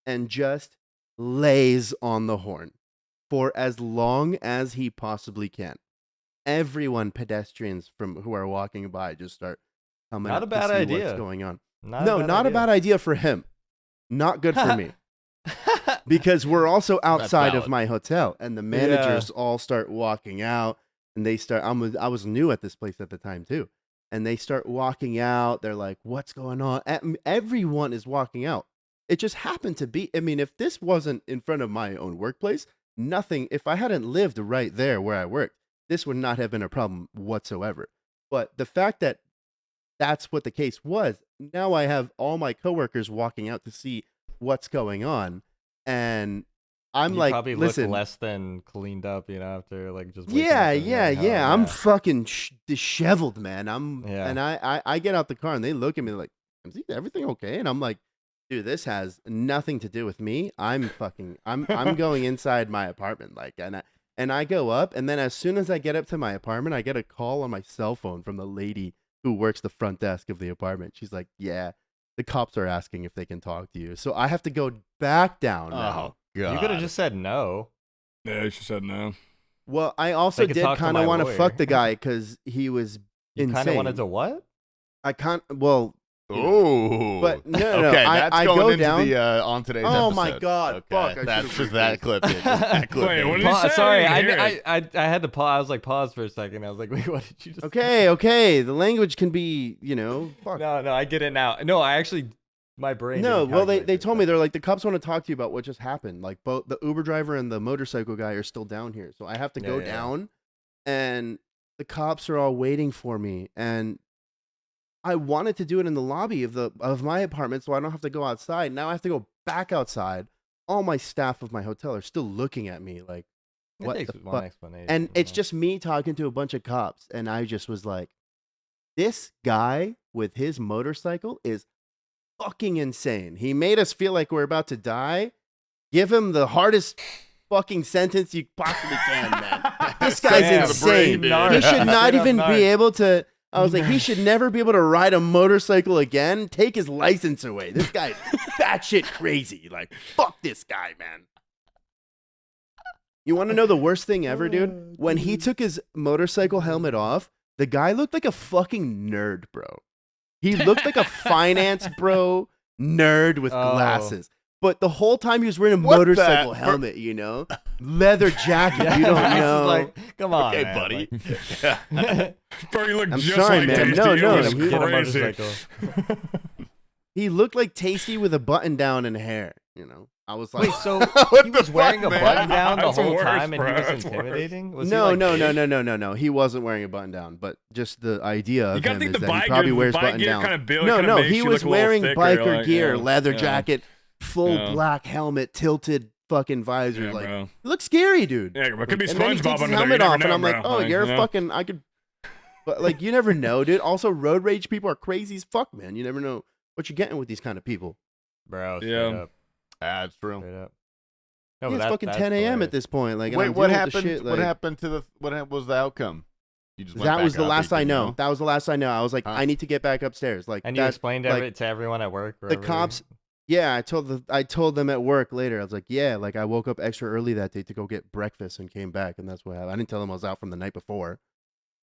and just lays on the horn for as long as he possibly can. Everyone, pedestrians who are walking by, just start coming Not up a bad to see idea. what's going on. Not a bad idea for him. Not good for me. because we're also outside of valid. my hotel, and the managers all start walking out, and they start. I was new at this place at the time too, and they start walking out. They're like, "What's going on?" Everyone is walking out. It just happened to be. I mean, if this wasn't in front of my own workplace, nothing. If I hadn't lived right there where I worked, this would not have been a problem whatsoever. But the fact that that's what the case was, now I have all my coworkers walking out to see what's going on, and I'm You like, probably listen, look less than cleaned up, after like just waking up yeah, in your yeah, own yeah. home. I'm fucking disheveled, man. Yeah. And I get out the car and they look at me like, is everything okay? And I'm like, dude, this has nothing to do with me. I'm going inside my apartment, like, and I go up, and then as soon as I get up to my apartment, I get a call on my cell phone from the lady who works the front desk of the apartment. She's like, yeah, the cops are asking if they can talk to you. So I have to go back down now. Oh god. You could have just said no. Yeah, she said no. Well, I also could did talk to kind of my want to lawyer. fuck the guy because he was You kind of insane. wanted to what? I can't. Well, Oh. but no. Okay, I that's go going into down. the on today's episode. Oh my God, Okay, fuck, I that's should've just that clip. Dude. Just that clip. Wait, dude. what did he say? Sorry, I I, didn't hear it. I had to pause. I was like, pause for a second. I was like, wait, what did you just? Okay. The language can be, fuck. No, I get it now. No, I actually, my brain. No, didn't well, they calculate told me, it. they're like, the cops want to talk to you about what just happened. Like, both the Uber driver and the motorcycle guy are still down here. So I have to go Yeah. down, and the cops are all waiting for me. And I wanted to do it in the lobby of my apartment so I don't have to go outside. Now I have to go back outside. All my staff of my hotel are still looking at me like, It what takes the one fuck? explanation. And it's yeah. just me talking to a bunch of cops, and I just was like, this guy with his motorcycle is fucking insane. He made us feel like we're about to die. Give him the hardest fucking sentence you possibly can, man. This guy's Damn, insane. brain, dude. He should not Straight up even be narc. able to. I was like, he should never be able to ride a motorcycle again. Take his license away. This guy's batshit crazy. Like, fuck this guy, man. You want to know the worst thing ever, dude? When he took his motorcycle helmet off, the guy looked like a fucking nerd, bro. He looked like a finance bro nerd with Oh. glasses. But the whole time he was wearing a What the- motorcycle for- helmet, leather jacket. Yeah, You don't Max is know. like, come on, Okay, man, buddy. like- Bro, you look I'm just sorry, like man. Tasty. No, It no, was he- Get a crazy. motorcycle. He looked like Tasty with a button down and hair. I was like, Wait, so What he the was wearing fuck, a man? button down the That's whole worse, time, and bro. he was That's worse. intimidating? Was he, no, like, no, big? no. He wasn't wearing a button down, but just the idea You of gotta him think is the that he bike probably gear, wears bike button gear down. kind of build. No, kinda no, makes he you was look a little wearing thicker, biker like, gear, yeah, leather yeah. jacket, full Yeah. black helmet, tilted fucking visor. Yeah, like, bro. it looks scary, dude. Yeah, but it could be And then he SpongeBob takes his under there. helmet You never off, and know, I'm like, bro. oh, Like, you're you know? fucking. I could, but like, you never know, dude. Also, road rage people are crazy as fuck, man. You never know what you're getting with these kind of people. Bro, straight Yeah. up, That's true. straight up. Yeah, but it's that- fucking that's 10 a.m. hilarious. at this point. Like, and Wait, I'm what dealing with the happened? shit, What like- happened to the? What was the outcome? You just went That back was the up, last you I didn't know. That was the last I know. I was like, Huh? I need to get back upstairs. Like, And you that- explained like, to everyone at work. the wherever cops. Yeah, I told them at work later. I was like, yeah, like I woke up extra early that day to go get breakfast and came back, and that's what happened. I didn't tell them I was out from the night before,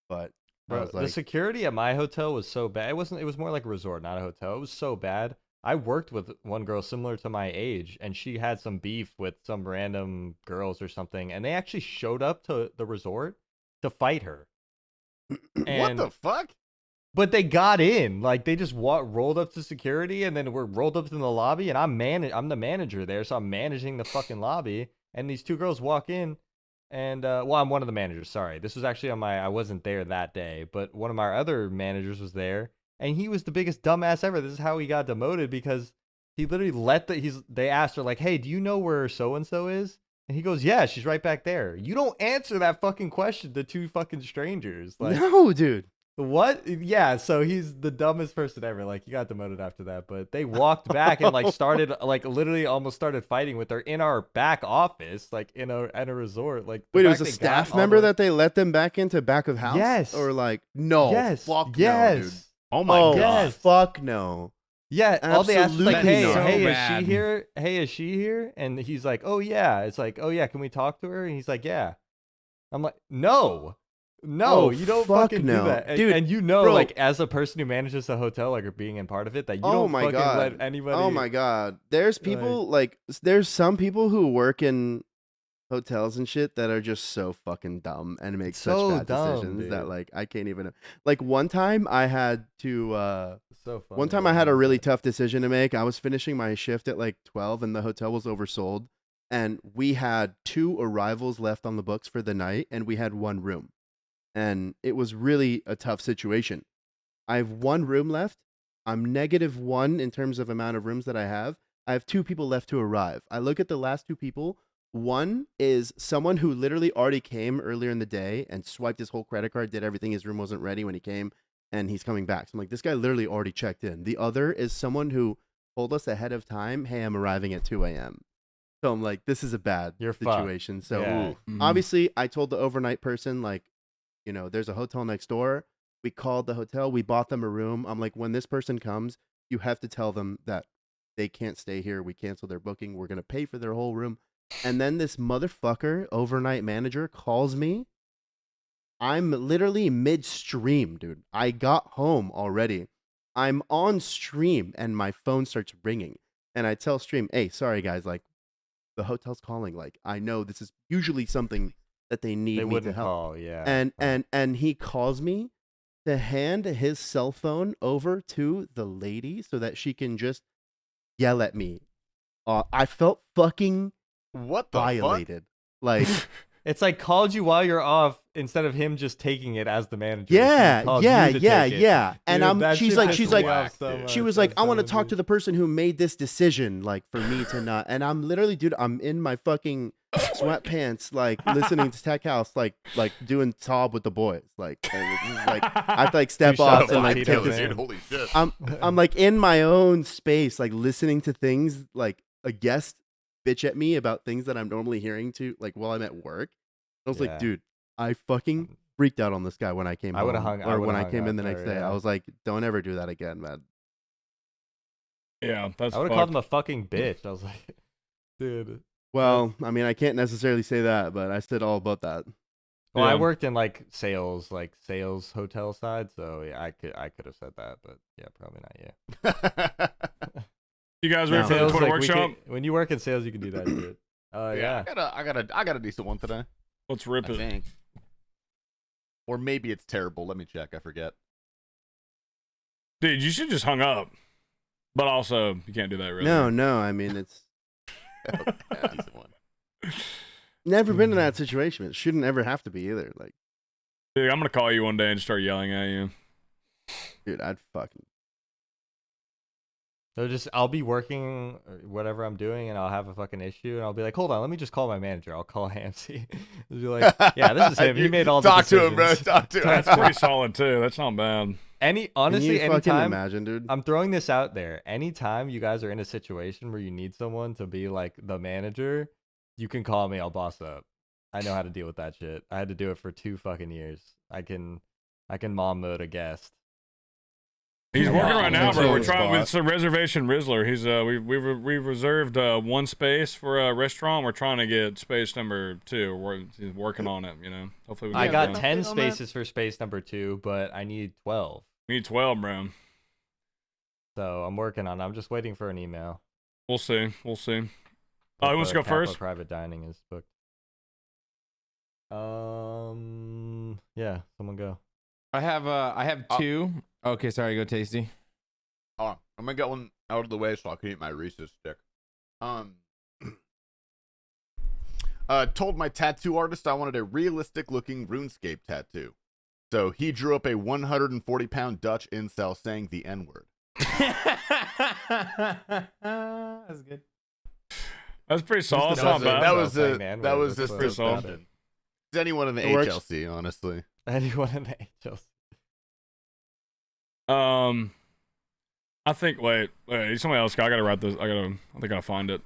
but I Bro, was the like, security at my hotel was so bad. It wasn't. It was more like a resort, not a hotel. It was so bad. I worked with one girl similar to my age, and she had some beef with some random girls or something, and they actually showed up to the resort to fight her. What And- the fuck? But they got in, like they just rolled up to security, and then we're rolled up to the lobby, and I'm the manager there, so I'm managing the fucking lobby, and these two girls walk in, and well, I'm one of the managers. Sorry, this was actually on I wasn't there that day, but one of my other managers was there, and he was the biggest dumbass ever. This is how he got demoted because he literally they asked her like, hey, do you know where so and so is? And he goes, yeah, she's right back there. You don't answer that fucking question to two fucking strangers, like. no, dude. What? Yeah, so he's the dumbest person ever. Like, he got demoted after that. But they walked back and like started like literally almost started fighting with her in our back office, like at a resort. Like, the Wait, it was fact a they got staff all member the- that they let them back into back of house? Yes. Or like, no, yes, fuck yes, no, dude. Oh my Oh, god. yes. fuck no. Yeah, all they asked was like, Absolutely hey, not. hey, So is bad. she here? Hey, is she here? And he's like, oh yeah. It's like, oh yeah, can we talk to her? And he's like, yeah. I'm like, no. No, Oh, you don't fuck fucking no. do that. Dude, And you know, bro. like, as a person who manages a hotel, like, or being in part of it, that you Oh don't my fucking god. let anybody. Oh my god. There's people there's some people who work in hotels and shit that are just so fucking dumb and make So such bad dumb, decisions that dude. like I can't even like one time I had to So funny. one time I had a really tough decision to make. I was finishing my shift at like 12 and the hotel was oversold and we had 2 arrivals left on the books for the night and we had 1 room. And it was really a tough situation. I have 1 room left. I'm -1 in terms of amount of rooms that I have. I have 2 people left to arrive. I look at the last 2 people. One is someone who literally already came earlier in the day and swiped his whole credit card, did everything. His room wasn't ready when he came, and he's coming back. So I'm like, this guy literally already checked in. The other is someone who told us ahead of time, hey, I'm arriving at 2 a.m. So I'm like, this is a bad You're fucked. situation. So Yeah. obviously, I told the overnight person, like, you know, there's a hotel next door. We called the hotel. We bought them a room. I'm like, when this person comes, you have to tell them that they can't stay here. We cancel their booking. We're going to pay for their whole room. And then this motherfucker, overnight manager, calls me. I'm literally midstream, dude. I got home already. I'm on stream and my phone starts ringing. And I tell stream, hey, sorry guys, like the hotel's calling. Like I know this is usually something that they need They me to wouldn't help. call, yeah. And he calls me to hand his cell phone over to the lady so that she can just yell at me. I felt fucking What the violated. Like, It's like called you while you're off instead of him just taking it as the manager. yeah, He called yeah, you to yeah, take it. yeah. And Dude, that she's shit like, pissed she's me like, off so she much. was like, That's I want to so talk good. to the person who made this decision, like for me to not. And I'm literally, dude, I'm in my fucking sweatpants, like listening to Tech House, like doing Tob with the boys, like, and it's just, like I have to like step Two off shots and of like Tito, take man. this. dude, holy shit. I'm like in my own space, like listening to things like a guest bitch at me about things that I'm normally hearing to like while I'm at work. I was like, Yeah. dude, I fucking freaked out on this guy when I came I home, would've hung- I or would've when I hung came in up the next there, day. yeah. I was like, don't ever do that again, man. Yeah, that's I would have fucked. called him a fucking bitch. I was like, dude. Well, I mean, I can't necessarily say that, but I said all about that. Well, I Yeah. worked in like sales hotel side, so yeah, I could have said that, but yeah, probably not. Yeah. You guys No. ready for the Sales, Twitter like, we workshop? can- when you work in sales, you can do that shit. yeah, Yeah. I got a decent one today. Let's rip I it. think. Or maybe it's terrible. Let me check. I forget. Dude, you should just hung up. But also, you can't do that really. No, I mean, it's Decent one. never been in that situation. It shouldn't ever have to be either. Like, Dude, I'm gonna call you one day and start yelling at you. dude, I'd fucking. So I'll be working or whatever I'm doing, and I'll have a fucking issue, and I'll be like, hold on, let me just call my manager. I'll call Hamsey. He'll be like, yeah, this is him. He made all the Talk decisions. to him, bro. Talk to him. That's pretty solid too. That's not bad. Honestly, Can you fucking anytime. imagine, dude? I'm throwing this out there. Anytime you guys are in a situation where you need someone to be like the manager, you can call me. I'll boss up. I know how to deal with that shit. I had to do it for 2 fucking years. I can mom mode a guest. He's working right now, bro. We're Spot. trying with some reservation Rizzler. He's we've reserved 1 space for a restaurant. We're trying to get space number 2. He's working on it. You know, hopefully we can I get got it done. 10 on that? spaces for space number 2, but I need 12. We need 12, bro. So I'm working on it. I'm just waiting for an email. We'll see. We'll see. But Who wants to go Tpapa first? Private dining is booked. Yeah, someone go. I have 2. Okay, sorry, go Tasty. Hold on. I'm gonna get one out of the way so I can eat my Reese's stick. Told my tattoo artist I wanted a realistic looking RuneScape tattoo. So he drew up a 140-pound Dutch incel saying the N-word. That's good. That's pretty solid. That's That not was bad. That was saying a the N-word. that was That's just pretty a solid. something. It's anyone in the It works. HLC, honestly. Anyone in the HLC? I think. Wait. Somebody else. I gotta write this. I think I gotta find it.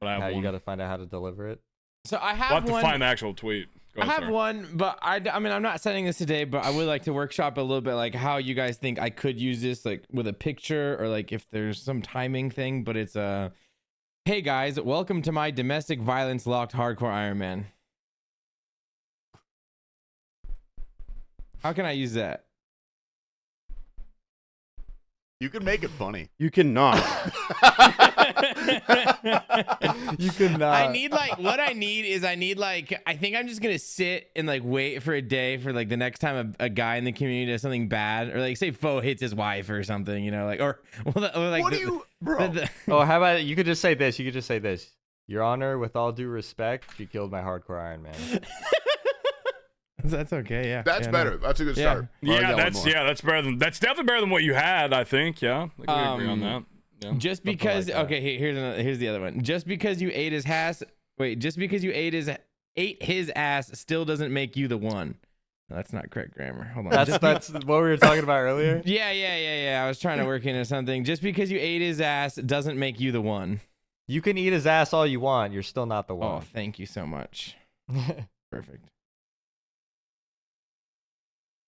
But I have How one. you got to find out how to deliver it? So I We'll have have to one. find the actual tweet. Go I ahead, have sir. one, but I mean, I'm not sending this today, but I would like to workshop a little bit, like how you guys think I could use this, like with a picture or like if there's some timing thing. But it's hey guys, welcome to my domestic violence locked hardcore Iron Man. How can I use that? You can make it funny. You cannot. You could not. I need like what I need is I think I'm just gonna sit and like wait for a day for like the next time a guy in the community does something bad, or like say Foe hits his wife or something, you know, like or like What do you, bro? Oh, how about you could just say this? You could just say this. Your Honor, with all due respect, you killed my hardcore Iron Man. That's okay, yeah. That's Yeah, better. No. That's a good Yeah. start. That's better than that's definitely better than what you had. I think. Yeah, I think we agree on that. Yeah. Just Something because like that. okay, here's the other one. Just because you ate his ass, just because you ate his ass still doesn't make you the one. No, that's not correct grammar. Hold on. That's what we were talking about earlier. Yeah. I was trying to work into something. Just because you ate his ass doesn't make you the one. You can eat his ass all you want. You're still not the Oh, one. thank you so much. Perfect.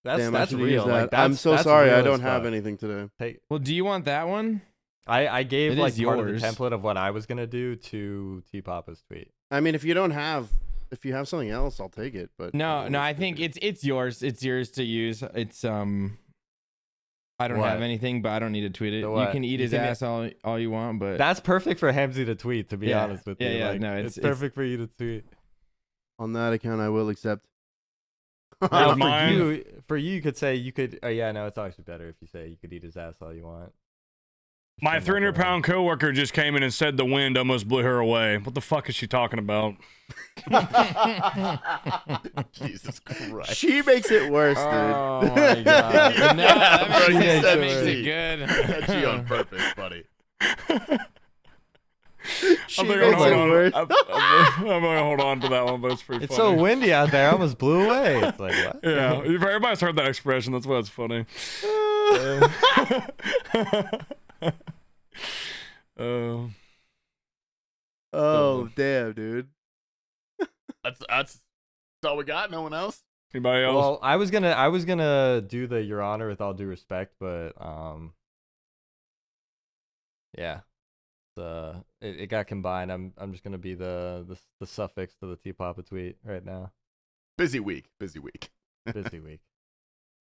That's Damn, I that's should've real. used that. Like, that's, I'm so that's sorry. real I as don't have fuck. anything today. Well, do you want that one? I gave It like is part of the yours. template of what I was gonna do to Tpapa's tweet. I mean, if you have something else, I'll take it. But No. I think it's yours. It's yours to use. It's I don't What? have anything, but I don't need to tweet it. The You what? can eat You his can- ass all you want, but That's perfect for Hamsey to tweet. To be Yeah. honest with Yeah, you, yeah, Like, no, it's it's- perfect for you to tweet. on that account, I will accept. Now, Here's mine. for you could say you could. Oh yeah, no, it's actually better if you say you could eat his ass all you want. My Still not the one. 300-pound coworker just came in and said the wind almost blew her away. What the fuck is she talking about? Jesus Christ. She makes it worse, dude. oh my god, no, that Bro, you makes said it she. good. That's you on purpose, buddy. She I think makes it worse. I'm gonna hold on to that one, but it's pretty It's funny. so windy out there. I almost blew away. It's like what? Yeah, everybody's heard that expression. That's why it's funny. Oh damn, dude. That's all we got. No one else. Anybody else? Well, I was gonna do the Your Honor with all due respect, but yeah, it got combined. I'm just gonna be the suffix to the Tpapa tweet right now. Busy week. Busy week. Busy week.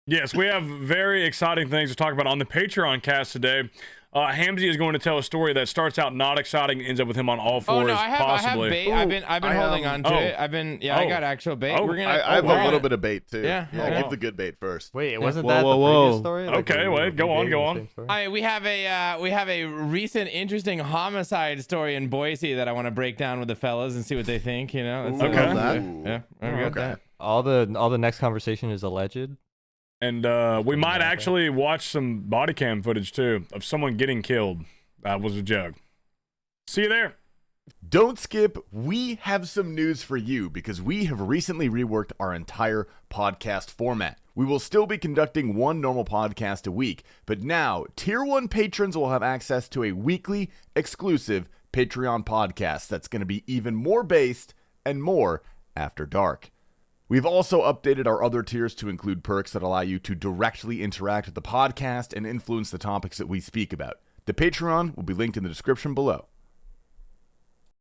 Yes, we have very exciting things to talk about on the Patreon cast today. Hamsey is going to tell a story that starts out not exciting, ends up with him on all Oh fours, no, I have possibly. bait. I've been holding on to oh. it. I got actual bait. Oh. We're gonna. I have we're a little gonna- bit of bait too. Yeah, Give wow. the good bait first. Wait, wasn't Whoa, that whoa, the whoa. previous story? Okay, wait, go on, go on. I mean, we have a recent interesting homicide story in Boise that I want to break down with the fellas and see what they think. You know, Ooh, Okay. love that. Yeah, I got Okay. that. All the next conversation is alleged. And we might actually watch some body cam footage too of someone getting killed. That was a joke. See you there. Don't skip. We have some news for you because we have recently reworked our entire podcast format. We will still be conducting one normal podcast a week, but now Tier 1 patrons will have access to a weekly exclusive Patreon podcast that's going to be even more based and more after dark. We've also updated our other tiers to include perks that allow you to directly interact with the podcast and influence the topics that we speak about. The Patreon will be linked in the description below.